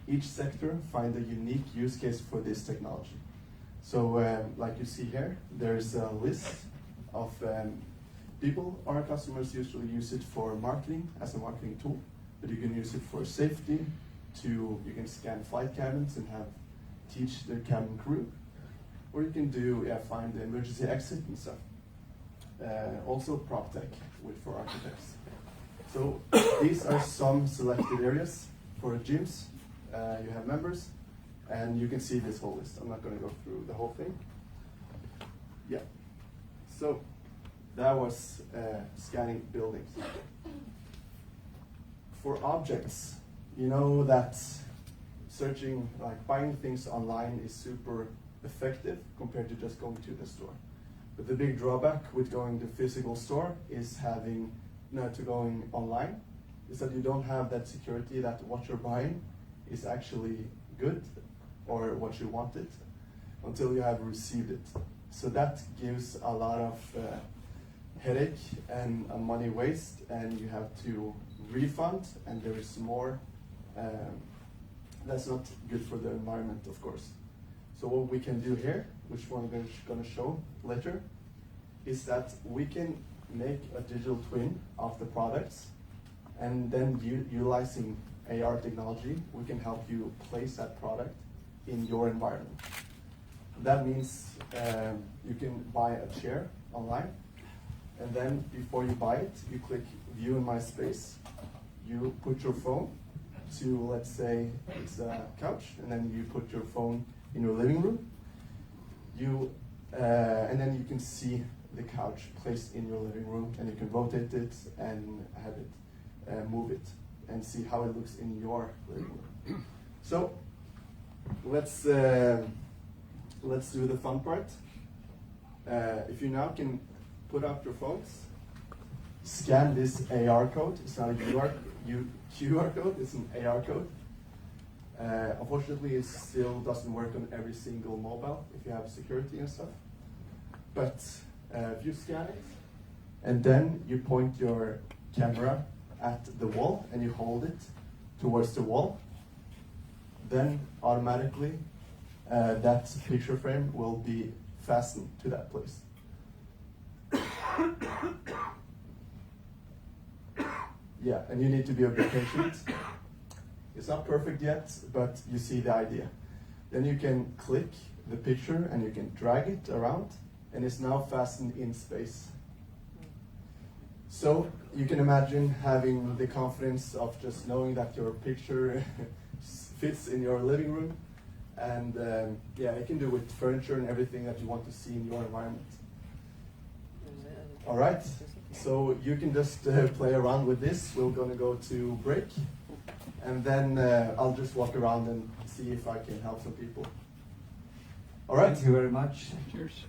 each sector find a unique use case for this technology. So, like you see here, there's a list of people. Our customers usually use it for marketing, as a marketing tool, but you can use it for safety. You can scan flight cabins and teach the cabin crew, or you can find the emergency exit and stuff. Also prop tech for architects. So these are some selected areas for gyms. You have members, and you can see this whole list. I'm not going to go through the whole thing. Yeah. So that was scanning buildings. For objects, you know that searching, like buying things online is super effective compared to just going to the store. But the big drawback with going to physical store is going online, is that you don't have that security that what you're buying is actually good or what you wanted until you have received it. So that gives a lot of headache and money waste, and you have to refund, and there is more. That's not good for the environment, of course. So what we can do here which we're going to show later, is that we can make a digital twin of the products, and then utilizing AR technology, we can help you place that product in your environment. That means you can buy a chair online, and then before you buy it, you click View in My Space. You put your phone to, let's say, it's a couch, and then you put your phone in your living room. And then you can see the couch placed in your living room, and you can rotate it and have it move it and see how it looks in your living room. So let's do the fun part. If you now can put up your phones, scan this AR code. It's not a QR code, it's an AR code. Unfortunately, it still doesn't work on every single mobile if you have security and stuff. But if you scan it, and then you point your camera at the wall and you hold it towards the wall, then automatically that picture frame will be fastened to that place. Yeah, and you need to be a bit patient. It's not perfect yet, but you see the idea. Then you can click the picture and you can drag it around, and it's now fastened in space. So you can imagine having the confidence of just knowing that your picture fits in your living room, and yeah, it can do with furniture and everything that you want to see in your environment. All right, so you can just play around with this. We're gonna go to break, and then I'll just walk around and see if I can help some people. All right. Thank you very much. Cheers.